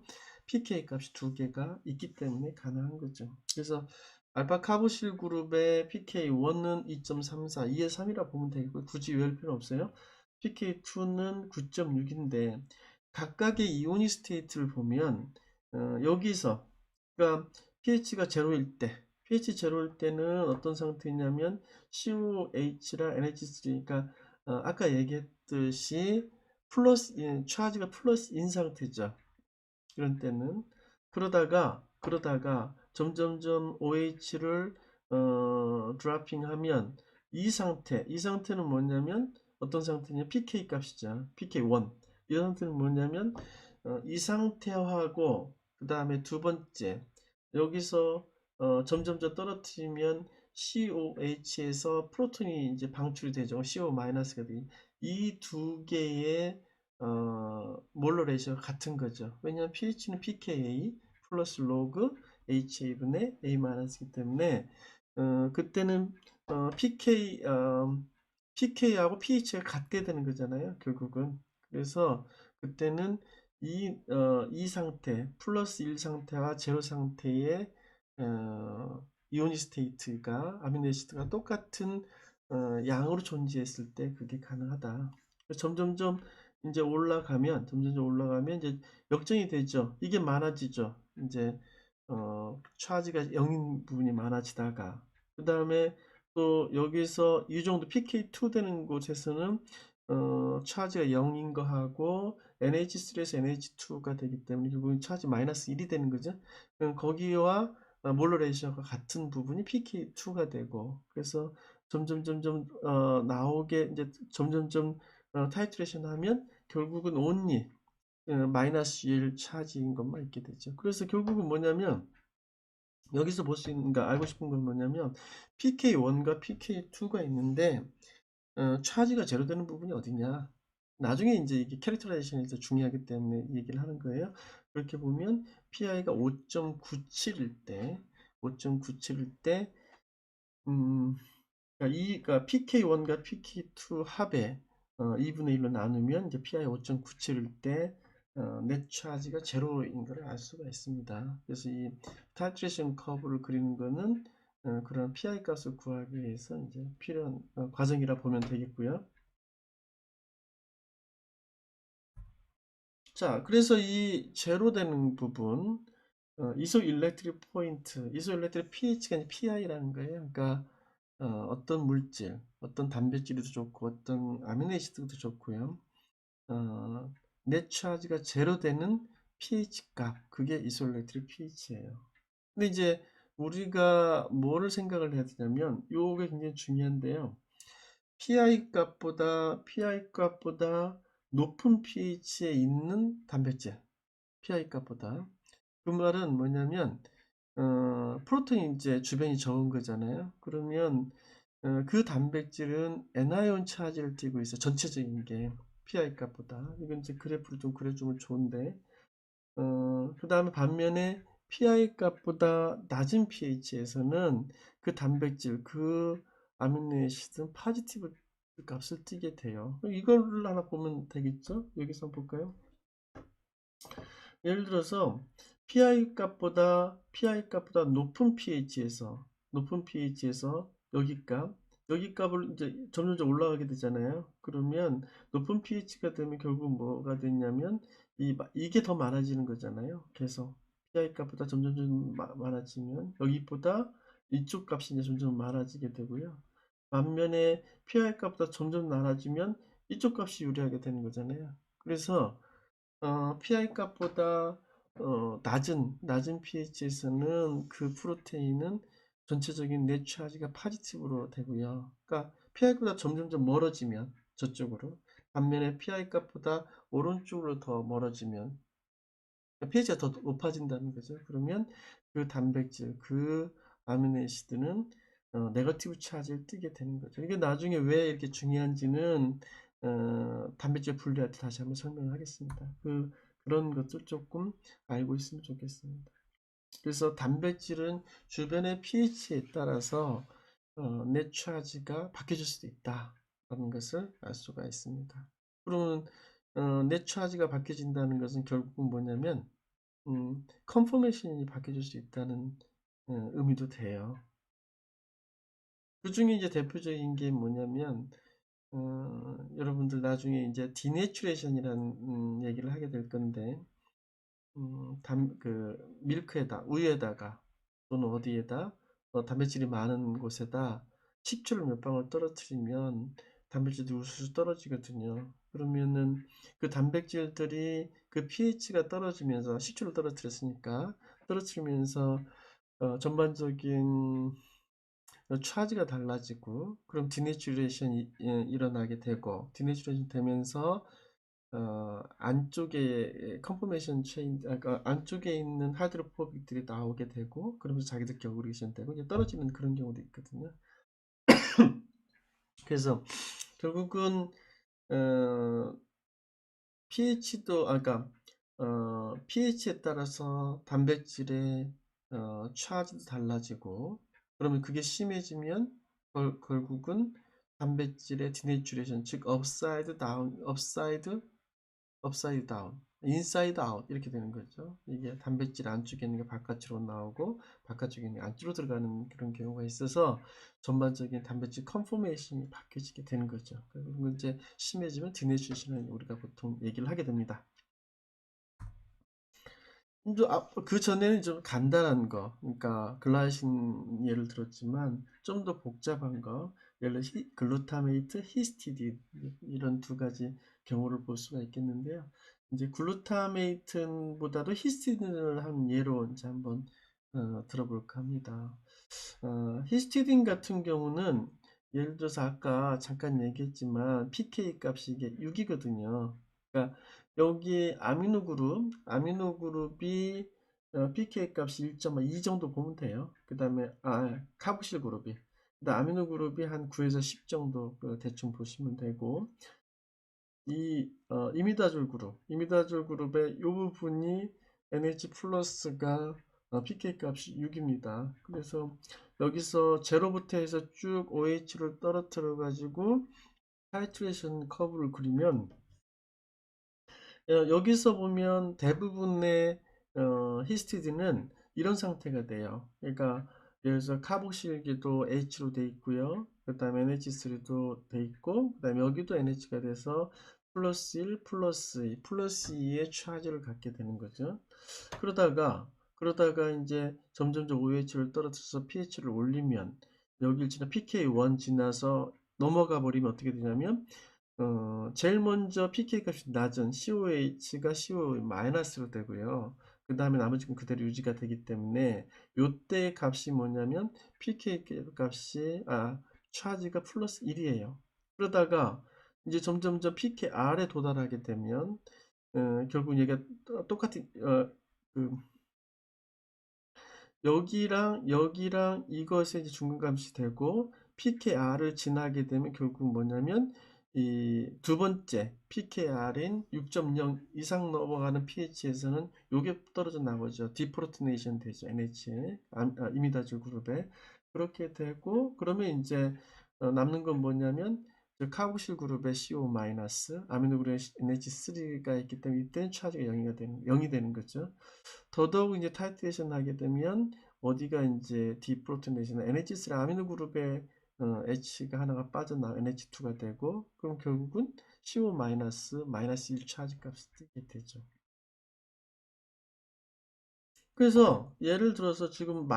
pK 값이 두 개가 있기 때문에 가능한 거죠. 그래서 알파 카보실 그룹의 pK1은 2.34, 2에 3이라 보면 되고 굳이 외울 필요 없어요. pK2는 9.6인데 각각의 이오닉 스테이트를 보면 여기서 그러니까 pH가 제로일 때 pH 제로일 때는 어떤 상태냐면 COH랑 NH3 그러니까 아까 얘기했듯이 플러스 차지가 플러스인 상태죠. 이런 때는 그러다가 점점점 OH를 드라핑하면 이 상태는 뭐냐면 어떤 상태냐 pK 값이죠. pK1 이 상태는 뭐냐면 이 상태하고 그 다음에 두 번째, 여기서 점점점 떨어뜨리면 COH에서 프로톤이 이제 방출이 되죠. CO-가 돼. 이 두 개의 몰러 레이셔가 같은 거죠. 왜냐하면 pH는 pKa 플러스 로그 HA분의 A-이기 때문에 그때는 pK하고 pH가 같게 되는 거잖아요. 결국은. 그래서 그때는 이 상태, 플러스 1 상태와 제로 상태의 이오니 스테이트가 아미노에시드가 똑같은 양으로 존재했을 때 그게 가능하다. 점점점 이제 점점점 올라가면 이제 역정이 되죠. 이게 많아지죠. 이제 차지가 0인 부분이 많아지다가 그 다음에 또 여기서 이 정도 PK2 되는 곳에서는 차지가 0인 거하고 NH3에서 NH2가 되기 때문에 결국은 차지 마이너스 1이 되는 거죠. 그럼 거기와 몰러 레이셔가 같은 부분이 PK2가 되고 그래서 점점 나오게 이제 점점점 타이트레이션 하면 결국은 온리 마이너스 1 차지인 것만 있게 되죠. 그래서 결국은 뭐냐면 여기서 볼 수 있는, 알고 싶은 건 뭐냐면 PK1과 PK2가 있는데 차지가 제로 되는 부분이 어디냐. 나중에 이제 이게 캐릭터라이제이션에서 중요하기 때문에 얘기를 하는 거예요. 그렇게 보면 PI가 5.97일 때, 5.97일 때, 그러니까 PK1과 PK2 합에 2분의 1로 나누면 이제 PI 5.97일 때 넷 차지가 제로인 걸 알 수가 있습니다. 그래서 이 타이트레이션 커브를 그리는 거는 그런 PI 값을 구하기 위해서 이제 필요한 과정이라 보면 되겠고요. 자, 그래서 이 제로 되는 부분, 이소일렉트릭 포인트, 이소일렉트릭 pH가 아니라 PI라는 거예요. 그러니까 어떤 물질, 어떤 단백질도 좋고 어떤 아미노에시드도 좋고요. 넷 차지가 제로 되는 pH 값, 그게 이소일렉트릭 pH예요. 근데 이제 우리가 뭐를 생각을 해야 되냐면 요게 굉장히 중요한데요. PI 값보다 높은 pH에 있는 단백질, PI 값보다. 그 말은 뭐냐면 프로틴이 이제 주변이 적은 거잖아요. 그러면 그 단백질은 anion 차지를 띠고 있어. 전체적인 게 PI 값보다. 이건 이제 그래프를 좀 그려주면 좋은데. 그 다음에 반면에 PI 값보다 낮은 pH에서는 그 단백질, 그 아미노에시드는 파지티브 값을 띠게 돼요. 이걸 하나 보면 되겠죠? 여기서 한번 볼까요? 예를 들어서 PI 값보다 높은 pH에서 여기 값을 이제 점점 올라가게 되잖아요. 그러면 높은 pH가 되면 결국 뭐가 되냐면 이게 더 많아지는 거잖아요. 계속 PI 값보다 점점 많아지면 여기보다 이쪽 값이 이제 점점 많아지게 되고요. 반면에 PI 값보다 점점 많아지면 이쪽 값이 유리하게 되는 거잖아요. 그래서 PI 값보다 낮은 pH에서는 그 프로테인은 전체적인 넷 차지가 파지티브로 되고요. 그러니까 PI보다 점점점 멀어지면 저쪽으로, 반면에 PI 값보다 오른쪽으로 더 멀어지면 pH가 더 높아진다는 거죠. 그러면 그 단백질, 그 아미노에시드는 네거티브 차지를 띠게 되는 거죠. 이게 나중에 왜 이렇게 중요한지는 단백질 분리할 때 다시 한번 설명을 하겠습니다. 그런 것들 조금 알고 있으면 좋겠습니다. 그래서 단백질은 주변의 pH에 따라서 넷 차지가 바뀌어질 수도 있다라는 것을 알 수가 있습니다. 그러면 넷 차지가 바뀌어진다는 것은 결국은 뭐냐면 컨포메이션이 바뀌어질 수 있다는 의미도 돼요. 그 중에 이제 대표적인 게 뭐냐면 여러분들 나중에 이제 디내추레이션이라는 얘기를 하게 될 건데 밀크에다 우유에다가 또는 어디에다 단백질이 많은 곳에다 식초를 몇 방울 떨어뜨리면 단백질이 우수수 떨어지거든요. 그러면은 그 단백질들이 그 pH가 떨어지면서 식초를 떨어뜨렸으니까 떨어뜨리면서 전반적인 차지가 달라지고 그럼 디내추레이션이 일어나게 되고 디내추레이션 되면서 안쪽에 컨포메이션 체인, 그러니까 안쪽에 있는 하이드로포빅들이 나오게 되고, 그러면서 자기들 겨울이션 되고 이제 떨어지는 그런 경우도 있거든요. 그래서 결국은 pH도 그러니까 pH에 따라서 단백질의 차지도 달라지고, 그러면 그게 심해지면 결국은 단백질의 디내추레이션, 즉 업사이드 다운, 업사이드 다운, 인사이드 아웃 이렇게 되는 거죠. 이게 단백질 안쪽에 있는 게 바깥으로 나오고 바깥쪽에 있는 게 안쪽으로 들어가는 그런 경우가 있어서 전반적인 단백질 컨포메이션이 바뀌게 되는 거죠. 그리고 이제 심해지면 디내추레이션을 우리가 보통 얘기를 하게 됩니다. 그 전에는 좀 간단한 거, 그러니까 글라이신 예를 들었지만 좀 더 복잡한 거, 예를 들어 글루타메이트, 히스티딘 이런 두 가지 경우를 볼 수가 있겠는데요. 이제 글루타메이트보다도 히스티딘을 한 예로 이제 한번 들어볼까 합니다. 히스티딘 같은 경우는 예를 들어서 아까 잠깐 얘기했지만 pK 값이 이게 6이거든요. 그러니까 여기 아미노그룹이 pK 값이 1.2 정도 보면 돼요. 그 다음에 카복실 그룹이, 그다음 아미노 그룹이 한 9에서 10 정도 대충 보시면 되고, 이 이미다졸 그룹의 이 부분이 NH 플러스가 pK 값이 6입니다. 그래서 여기서 제로부터 해서 쭉 OH를 떨어뜨려 가지고 타이트레이션 커브를 그리면 여기서 보면 대부분의 히스티딘은 이런 상태가 돼요. 그러니까 예를 들어서 카복실기도 H로 돼 있고요. 그 다음에 NH3도 돼 있고, 그 다음에 여기도 NH가 돼서 플러스 1, 플러스 2의 차지를 갖게 되는 거죠. 그러다가 이제 점점점 OH를 떨어뜨려서 pH를 올리면 여기를 지나 pK1 지나서 넘어가 버리면 어떻게 되냐면 제일 먼저 pK 값이 낮은 COH가 CO-로 되고요. 그 다음에 나머지 건 그대로 유지가 되기 때문에 요때 값이 뭐냐면 pK 값이 차지가 플러스 1이에요. 그러다가 이제 점점점 pKr에 도달하게 되면 결국 얘가 똑같은 그 여기랑 이것의 이제 중간값이 되고 pKr을 지나게 되면 결국 뭐냐면 이 두 번째 pKr인 6.0 이상 넘어가는 pH에서는 요게 떨어져 나오죠. 디프로토네이션 되죠. NH 이미다졸 그룹에 그렇게 되고, 그러면 이제 남는 건 뭐냐면 카복실 그룹의 CO 마이너스 아미노 그룹의 NH3가 있기 때문에 이때는 차지가 0이 되는 거죠. 더더욱 이제 타이트레이션 하게 되면 어디가 이제 디프로토네이션 NH3 아미노 그룹의 H가 하나가 빠져나 NH2가 되고, 그럼 결국은 CO 마이너스 1 차지 값이 뜨게 되죠. 그래서 예를 들어서 지금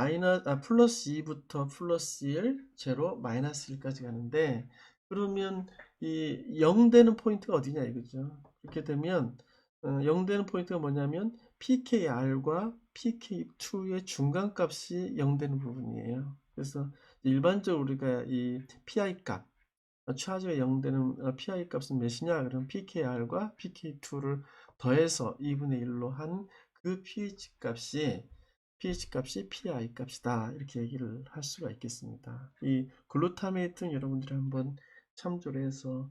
플러스 2부터 플러스 1, 제로, 마이너스 1까지 가는데, 그러면 이 0 되는 포인트가 어디냐 이거죠. 그렇게 되면 0 되는 포인트가 뭐냐면 pKr과 pK2의 중간값이 0 되는 부분이에요. 그래서 일반적으로 우리가 이 PI 값, 차지가 0 되는 PI 값은 몇이냐? 그럼 pKr과 pK2를 더해서 2분의 1로 한 그 pH 값이 PI 값이다. 이렇게 얘기를 할 수가 있겠습니다. 이 글루타메이트는 여러분들이 한번 참조를 해서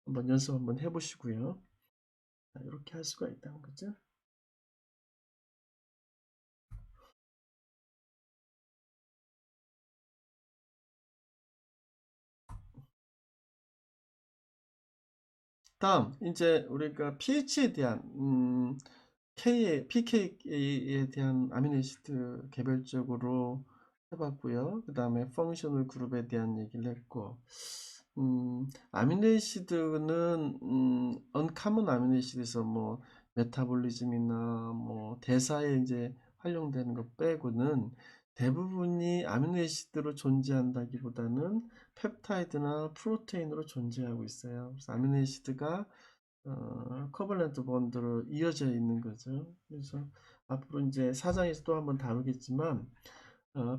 한번 연습 한번 해보시고요. 이렇게 할 수가 있다는 거죠. 다음 이제 우리가 pH에 대한 PK에 대한 아미노시드 개별적으로 해봤고요. 그 다음에 펑셔널 그룹에 대한 얘기를 했고, 아미노시드는 언카먼 아미노시드에서 뭐 메타볼리즘이나 뭐 대사에 이제 활용되는 것 빼고는 대부분이 아미노시드로 존재한다기보다는 펩타이드나 프로테인으로 존재하고 있어요. 그래서 아미노시드가 커벌런트 본드로 이어져 있는 거죠. 그래서 앞으로 이제 사장에서 또 한번 다루겠지만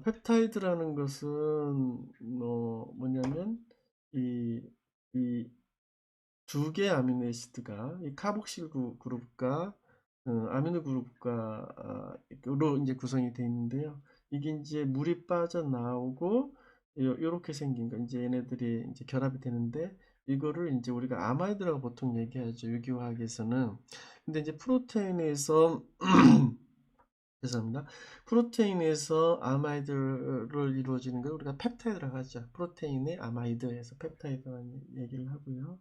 펩타이드라는 것은 뭐냐면 이 두 개의 아미노애시드가 이 카복실 그룹과 아미노 그룹과로 이제 구성이 되어 있는데요. 이게 이제 물이 빠져나오고 이렇게 생긴 거 이제 얘네들이 이제 결합이 되는데 이거를 이제 우리가 아마이드라고 보통 얘기하죠. 유기화학에서는. 근데 이제 프로테인에서 죄송합니다. 프로테인에서 아마이드를 이루어지는 걸 우리가 펩타이드라고 하죠. 프로테인의 아마이드에서 펩타이드라는 얘기를 하고요.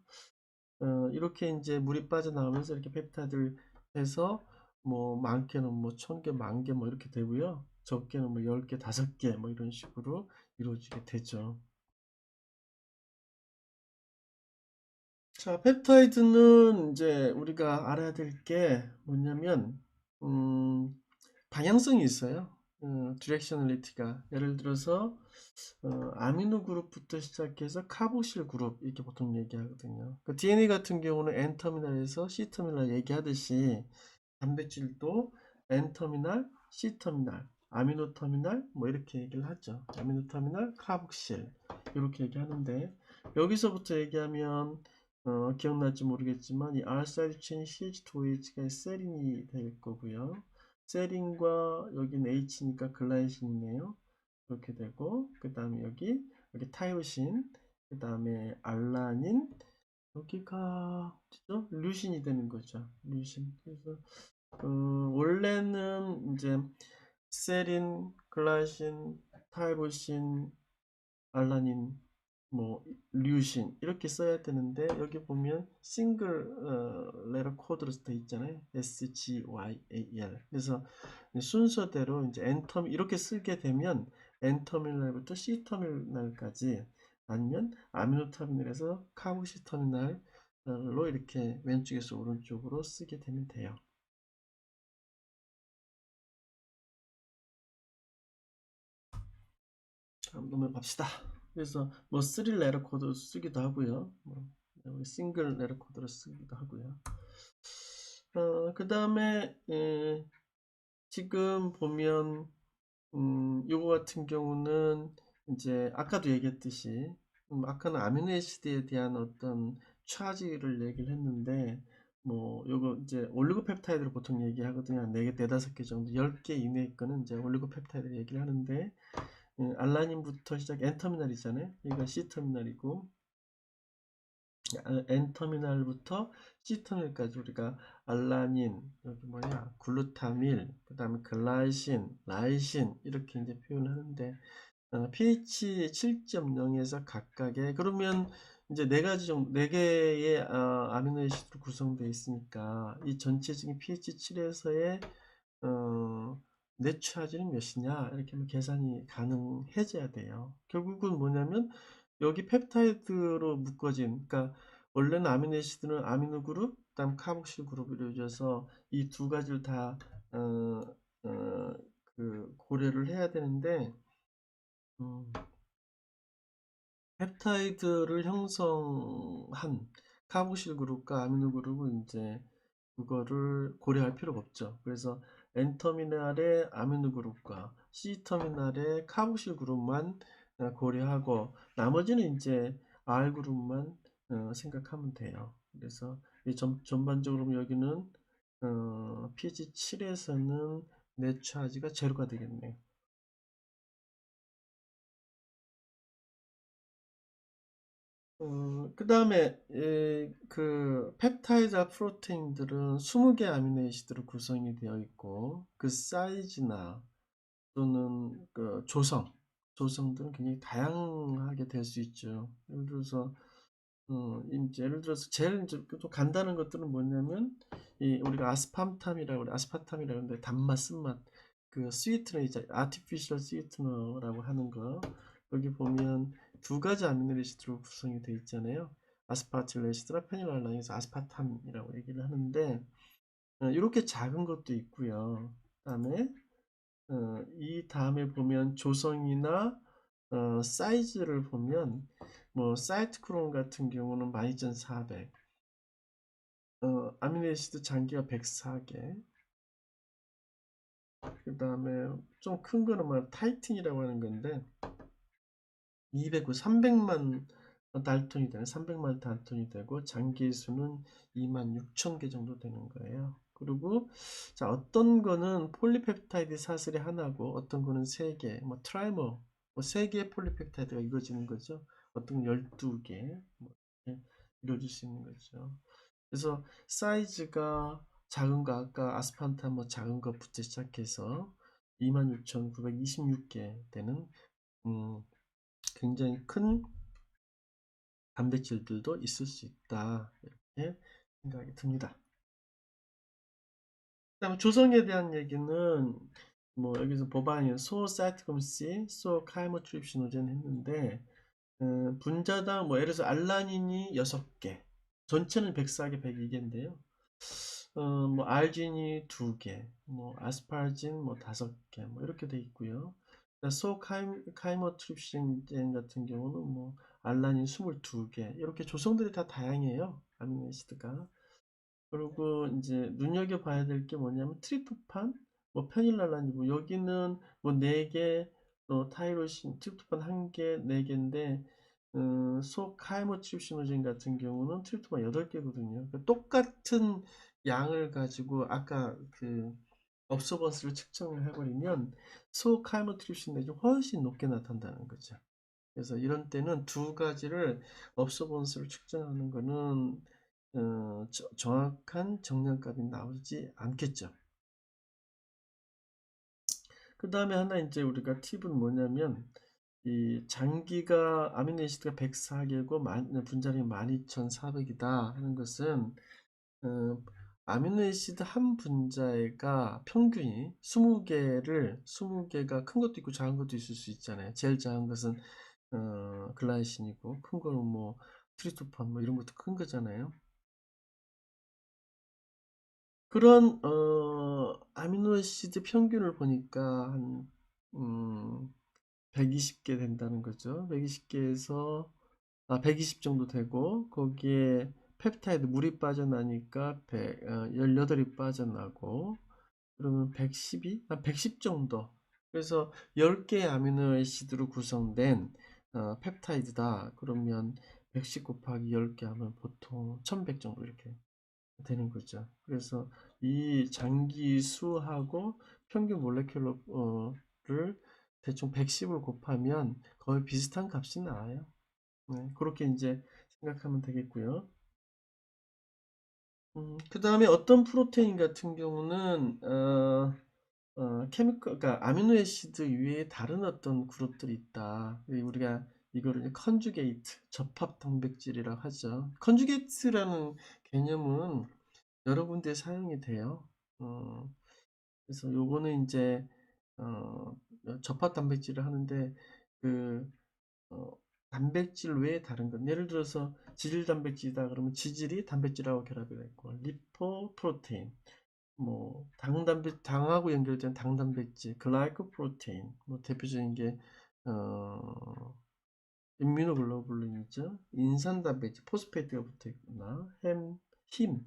이렇게 이제 물이 빠져나오면서 이렇게 펩타이드를 해서 뭐 많게는 뭐 1000개, 10,000개 뭐 이렇게 되고요. 적게는 뭐 10개, 5개 뭐 이런 식으로 이루어지게 되죠. 자, 펩타이드는 이제 우리가 알아야 될 게 뭐냐면 방향성이 있어요. 디렉셔널리티가 예를 들어서 아미노 그룹부터 시작해서 카보실 그룹 이렇게 보통 얘기하거든요. 그 DNA 같은 경우는 N터미널에서 C터미널 얘기하듯이 단백질도 N터미널, C터미널, 아미노터미널 뭐 이렇게 얘기를 하죠. 아미노터미널, 카복실 이렇게 얘기하는데 여기서부터 얘기하면 기억날지 모르겠지만 이 R 사이드 체인 CH2OH가 세린이 될 거고요. 세린과 여기는 H니까 글라이신이네요. 이렇게 되고 그 다음에 여기 타이오신, 그 다음에 알라닌, 여기가 어디죠? 류신이 되는 거죠. 류신. 그래서 원래는 이제 세린, 글라이신, 타이로신, 알라닌, 뭐 류신 이렇게 써야 되는데 여기 보면 싱글 레터 코드로 돼 있잖아요. SGYAL. 그래서 순서대로 이제 N터미 이렇게 쓰게 되면 N터미널부터 C터미널까지 아니면 아미노 터미널에서 카보시 터미널로 이렇게 왼쪽에서 오른쪽으로 쓰게 되면 돼요. 다음 넘어갑시다. 그래서 뭐 3 레터 코드 쓰기도 하고요. 뭐 싱글 레터 코드로 쓰기도 하고요. 그 다음에 지금 보면 요거 같은 경우는 이제 아까도 얘기했듯이 아까는 아미노애시드에 대한 어떤 차지를 얘기를 했는데 뭐 요거 이제 올리고펩타이드를 보통 얘기하거든요. 4개, 4-5개 정도 10개 이내의 거는 이제 올리고펩타이드를 얘기를 하는데 알라닌부터 시작 N터미널이잖아요. 여기가 C터미널이고 N터미널부터 C터미널까지 우리가 알라닌, 여기 뭐냐, 글루타밀, 그 다음에 글라이신, 라이신 이렇게 이제 표현을 하는데 pH 7.0에서 각각의 그러면 이제 네 가지 정도 네 개의 아미노애시드로 구성되어 있으니까 이 전체적인 pH 7에서의 내추하지는 몇이냐 이렇게 하면 계산이 가능해져야 돼요. 결국은 뭐냐면 여기 펩타이드로 묶어진 그러니까 원래는 아미노애시드는 아미노 그룹 그다음 카복실 그룹으로 이루어져서 이 두 가지를 다 어, 어, 그 고려를 해야 되는데 음, 펩타이드를 형성한 카복실 그룹과 아미노 그룹은 이제 그거를 고려할 필요가 없죠. 그래서 N터미널의 아미노 그룹과 C터미널의 카복실 그룹만 고려하고 나머지는 이제 R 그룹만 생각하면 돼요. 그래서 전반적으로 여기는 pH 7에서는 내차지가 제로가 되겠네요. 그 다음에 그 펩타이드와 프로테인들은 20개 아미노애시드로 구성이 되어 있고 그 사이즈나 또는 그 조성들은 굉장히 다양하게 될 수 있죠. 예를 들어서 이제 예를 들어서 제일 이제 또 간단한 것들은 뭐냐면 이 우리가 아스팜탐이라고 그래 아스파탐이라고 하는데 단맛 쓴맛 그 스위트너 이제 아티피셜 스위트너라고 하는 거 여기 보면 두 가지 아미노애시드로 구성이 되어 있잖아요. 아스파틸레시드나 페닐알라닌에서 아스파탐이라고 얘기를 하는데 이렇게 작은 것도 있고요. 그다음에 이 다음에 보면 조성이나 사이즈를 보면 뭐 사이트크론 같은 경우는 12400, 아미노애시드 장기가 104개, 그 다음에 좀 큰 거는 뭐 타이틴이라고 하는 건데 209, 300만 달톤이 되는 300만 달톤이 되고 장기의 수는 26,000개 정도 되는 거예요. 그리고 자, 어떤 거는 폴리펩타이드 사슬이 하나고 어떤 거는 3개, 뭐 트라이머, 뭐 3개의 폴리펩타이드가 이루어지는 거죠. 어떤 건 12개 뭐 이렇게 이루어질 수 있는 거죠. 그래서 사이즈가 작은 거 아까 아스판탐 뭐 작은 것부터 시작해서 26,926개 되는 굉장히 큰 단백질들도 있을 수 있다. 이렇게 생각이 듭니다. 그다음에 조성에 대한 얘기는 뭐 여기서 법안이 소사이토크롬C, 소카이모트립시노젠 했는데 분자당 뭐 예를 들어서 알라닌이 6개, 전체는 104개, 102개인데요. 뭐 알진이 2개, 뭐 아스파라진 뭐 5개, 뭐 이렇게 돼 있고요. 소카이모트립신 같은 경우는 뭐 알라닌 22개, 이렇게 조성들이 다 다양해요. 아미노애시드가. 그리고 이제 눈여겨봐야 될 게 뭐냐면 트립토판, 뭐 페닐알라닌, 뭐 여기는 뭐 4개, 타이로신, 트립토판 1개, 4개인데 소카이모트립시노젠 같은 경우는 트립토판 8개거든요. 그러니까 똑같은 양을 가지고 아까 그 업소번스를 측정을 해버리면 소카이모트립시노젠이 훨씬 높게 나타난다는 거죠. 그래서 이런 때는 두 가지를 업소번스를 측정하는 거는 정확한 정량값이 나오지 않겠죠. 그 다음에 하나 이제 우리가 팁은 뭐냐면 이 장기가 아미노애시드가 104개고 분자량이 12,400이다 하는 것은 아미노애시드 한 분자가 평균이 20개가 큰 것도 있고 작은 것도 있을 수 있잖아요. 제일 작은 것은 글라이신이고 큰 거는 뭐 트리토판 뭐 이런 것도 큰 거잖아요. 그런 아미노애시드 평균을 보니까 한 120개 된다는 거죠. 120개에서 120 정도 되고 거기에 펩타이드 물이 빠져나니까 18이 빠져나고 그러면 112? 한 110 정도. 그래서 10개의 아미노애시드로 구성된 펩타이드다. 그러면 110 곱하기 10개 하면 보통 1100 정도 이렇게 되는 거죠. 그래서 이 장기수하고 평균 몰레큘러를 대충 110을 곱하면 거의 비슷한 값이 나와요. 네, 그렇게 이제 생각하면 되겠고요. 그 다음에 어떤 프로테인 같은 경우는 그러니까 아미노애시드 위에 다른 어떤 그룹들이 있다. 우리가 이거를 이제 컨주게이트, 접합 단백질이라고 하죠. 컨주게이트라는 개념은 여러 군데 사용이 돼요. 어, 그래서 요거는 이제 어, 접합 단백질을 하는데 그 어, 단백질 외에 다른 것, 예를 들어서 지질 단백질이다 그러면 지질이 단백질하고 결합이 됐고 리포 프로테인, 뭐 당하고 연결된 당 단백질, 글라이코 프로테인, 뭐 대표적인 게 임뮤노글로불린이죠. 인산 단백질, 포스페이트가 붙어 있거나 힘,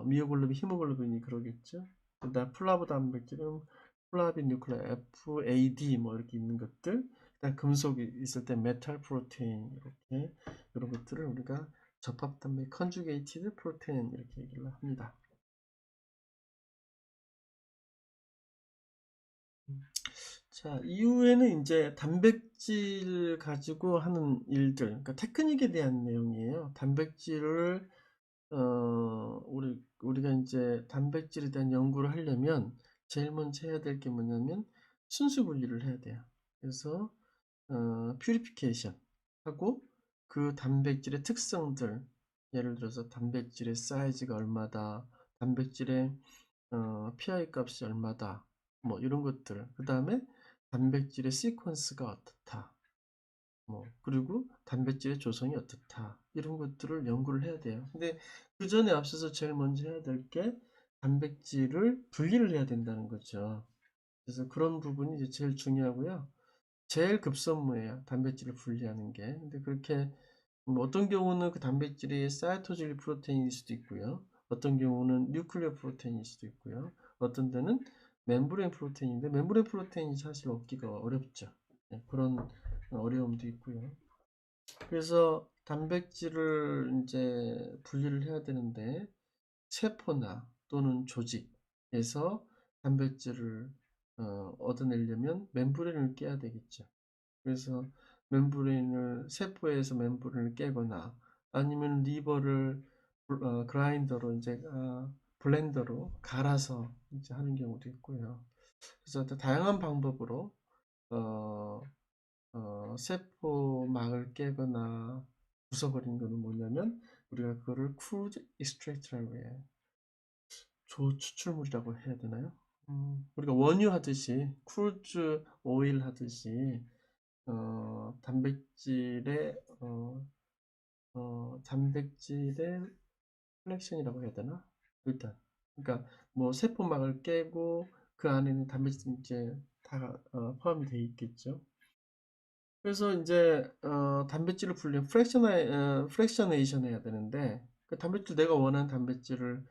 미오글로빈, 히모글로빈이 그러겠죠. 그다음 플라보 단백질은 플라빈 뉴클레 FAD 뭐 이렇게 있는 것들. 그다음 금속이 있을 때 메탈 프로테인 이렇게 이런 것들을 우리가 접합 단백 컨주게이티드 프로테인 이렇게 얘기를 합니다. 자, 이후에는 이제 단백질 가지고 하는 일들, 그러니까 테크닉에 대한 내용이에요. 단백질을 우리가 이제 단백질에 대한 연구를 하려면 제일 먼저 해야 될 게 뭐냐면 순수 분리를 해야 돼요. 그래서 퓨리피케이션 하고 그 단백질의 특성들, 예를 들어서 단백질의 사이즈가 얼마다, 단백질의 pI 값이 얼마다, 뭐 이런 것들. 그 다음에 단백질의 시퀀스가 어떻다. 뭐 그리고 단백질의 조성이 어떻다 이런 것들을 연구를 해야 돼요. 근데 그 전에 앞서서 제일 먼저 해야 될 게 단백질을 분리를 해야 된다는 거죠. 그래서 그런 부분이 이제 제일 중요하고요. 제일 급선무예요. 단백질을 분리하는 게. 근데 그렇게 뭐 어떤 경우는 그 단백질이 사이토질 프로테인일 수도 있고요. 어떤 경우는 뉴클리어 프로테인일 수도 있고요. 어떤 데는 멤브레인 프로테인인데 멤브레인 프로테인이 사실 얻기가 어렵죠. 네, 그런 어려움도 있고요. 그래서 단백질을 이제 분리를 해야 되는데 세포나 또는 조직에서 단백질을 얻어내려면 멤브레인을 깨야 되겠죠. 그래서 세포에서 멤브레인을 깨거나 아니면 리버를 그라인더로 이제 블렌더로 갈아서 이제 하는 경우도 있고요. 그래서 다양한 방법으로 어, 세포막을 깨거나 부숴버리는 거는 뭐냐면 우리가 그거를 crude extract라고 해요. 조추출물이라고 해야 되나요? 우리가 원유 하듯이 crude oil 하듯이 단백질의 단백질의 컬렉션이라고 해야 되나? 일단 그러니까 뭐 세포막을 깨고 그 안에는 단백질 이제 다 포함이 돼 있겠죠. 그래서 이제 단백질을 분리한 프랙셔네이션 해야 되는데 그 단백질 내가 원하는 단백질을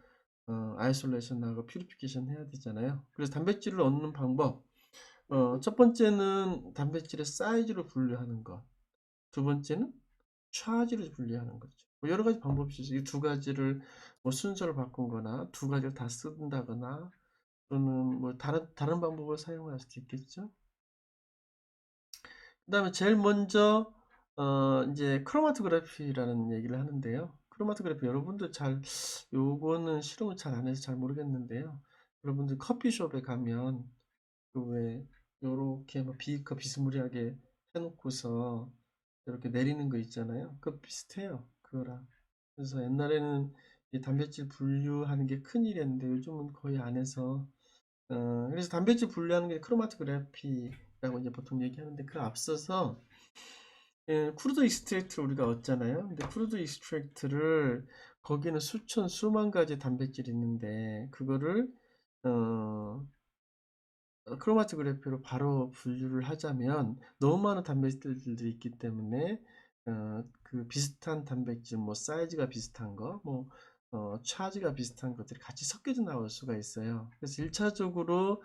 아이솔레이션하고 퓨리피케이션 해야 되잖아요. 그래서 단백질을 얻는 방법 첫 번째는 단백질의 사이즈로 분류하는 것. 두 번째는 차지를 분리하는 거죠. 뭐 여러 가지 방법이 있어요. 이 두 가지를 뭐 순서를 바꾼거나 두 가지를 다 쓴다거나 또는 뭐 다른 방법을 사용할 수도 있겠죠. 그다음에 제일 먼저 이제 크로마토그래피라는 얘기를 하는데요. 크로마토그래피 여러분들 잘 요거는 실험을 잘 안 해서 잘 모르겠는데요. 여러분들 커피숍에 가면 그 왜 요렇게 뭐 비커 비스무리하게 해놓고서 이렇게 내리는 거 있잖아요. 그 비슷해요. 그거랑. 그래서 옛날에는 이 단백질 분류하는 게 큰일이었는데 요즘은 거의 안 해서 그래서 단백질 분류하는 게 크로마토그래피라고 이제 보통 얘기하는데 그 앞서서 크루드 익스트랙트를 우리가 얻잖아요. 근데 크루드 익스트랙트를 거기는 수천 수만 가지 단백질이 있는데 그거를 어, 크로마토그래피로 바로 분류를 하자면 너무 많은 단백질들이 있기 때문에 그 비슷한 단백질 뭐 사이즈가 비슷한 거 뭐 차지가 비슷한 것들이 같이 섞여져 나올 수가 있어요. 그래서 1차적으로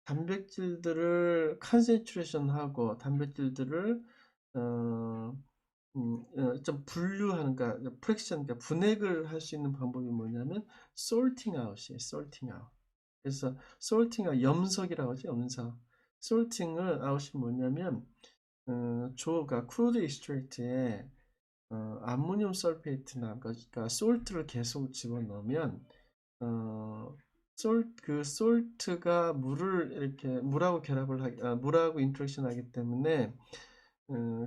단백질들을 컨센트레이션하고 단백질들을 어, 좀 분류하는, 그러니까 프랙션, 그러니까 분해를 할 수 있는 방법이 뭐냐면 sorting out이에요. sorting out. 그래서 sorting out, 염석이라고 하죠. 염석. sorting을 out이 뭐냐면 그러니까 crude extract에 암모늄 설페이트나 그러니까 salt를 계속 집어넣으면 그 salt가 물을 이렇게 물하고 인터랙션 하기 때문에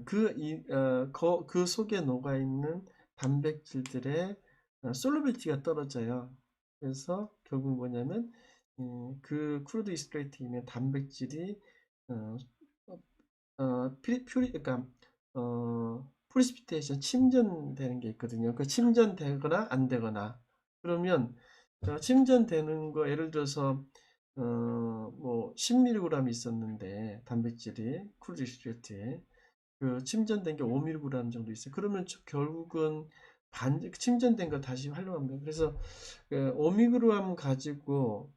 그 속에 녹아 있는 단백질들의 솔루빌티가 떨어져요. 그래서 결국 뭐냐면 그 크루드 이스트레이트에 있는 단백질이 어, 그러니까 프리시피테이션 침전되는 게 있거든요. 그 침전되거나 안 되거나 그러면 침전되는 거 예를 들어서 뭐 10mg 있었는데 단백질이 크루드 이스트레이트에 그 침전된 게 5mg 정도 있어요. 그러면 결국은 침전된 거 다시 활용합니다. 그래서 그 5mg 가지고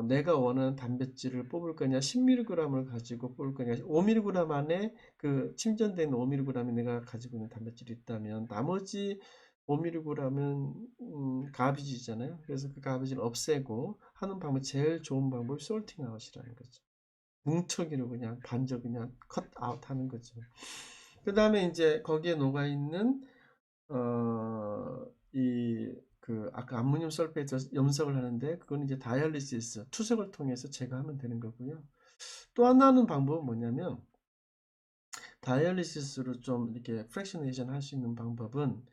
내가 원하는 단백질을 뽑을 거냐, 10mg을 가지고 뽑을 거냐, 5mg 안에 그 침전된 5mg이 내가 가지고 있는 단백질이 있다면 나머지 5mg은 가비지잖아요. 그래서 그 가비지를 없애고 하는 방법, 제일 좋은 방법이 솔팅 아웃이라는 거죠. 뭉텅이로 그냥 반절 그냥 컷 아웃 하는 거죠. 그 다음에 이제 거기에 녹아 있는 이 그 아까 암모늄 설페이트 염석을 하는데 그건 이제 다이알리시스 투석을 통해서 제거하면 되는 거고요. 또 하나는 방법은 뭐냐면 다이알리시스로 좀 이렇게 프랙셔네이션 할 수 있는 방법은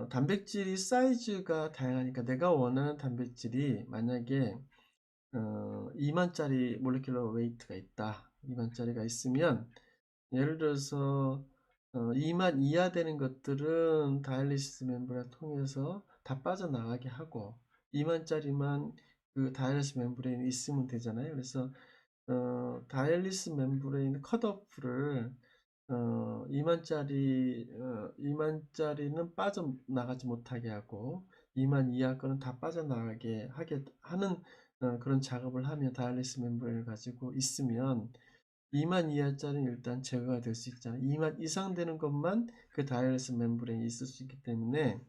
단백질이 사이즈가 다양하니까 내가 원하는 단백질이 만약에 2만짜리 몰레큘러 웨이트가 있다. 2만짜리가 있으면 예를 들어서 2만 이하 되는 것들은 다이알리시스 멤브레인 통해서 다 빠져나가게 하고 2만짜리만 그 다이알리시스 멤브레인이 있으면 되잖아요. 그래서 다이알리시스 멤브레인 컷오프를 2만짜리는 빠져나가지 못하게 하고 2만 이하 거는 다 빠져나가게 하게 하는 그런 작업을 하면 다이알리시스 멤브레인을 가지고 있으면 2만 이하짜리는 일단 제거가 될 수 있잖아요. 2만 이상 되는 것만 그 다이얼리시스 멤브레인이 있을 수 있기 때문에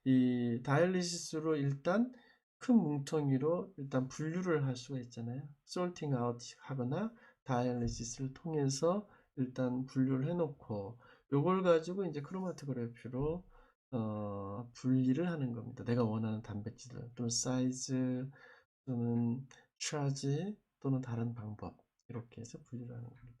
이 다이얼리시스로 일단 큰 뭉텅이로 일단 분류를 할 수가 있잖아요. 솔팅 아웃 하거나 다이얼리시스를 통해서 일단 분류를 해놓고 요걸 가지고 이제 크로마토그래피로 분리를 하는 겁니다. 내가 원하는 단백질을 또는 사이즈 또는 차지 또는 다른 방법 이렇게 해서 분리를 하는 겁니다.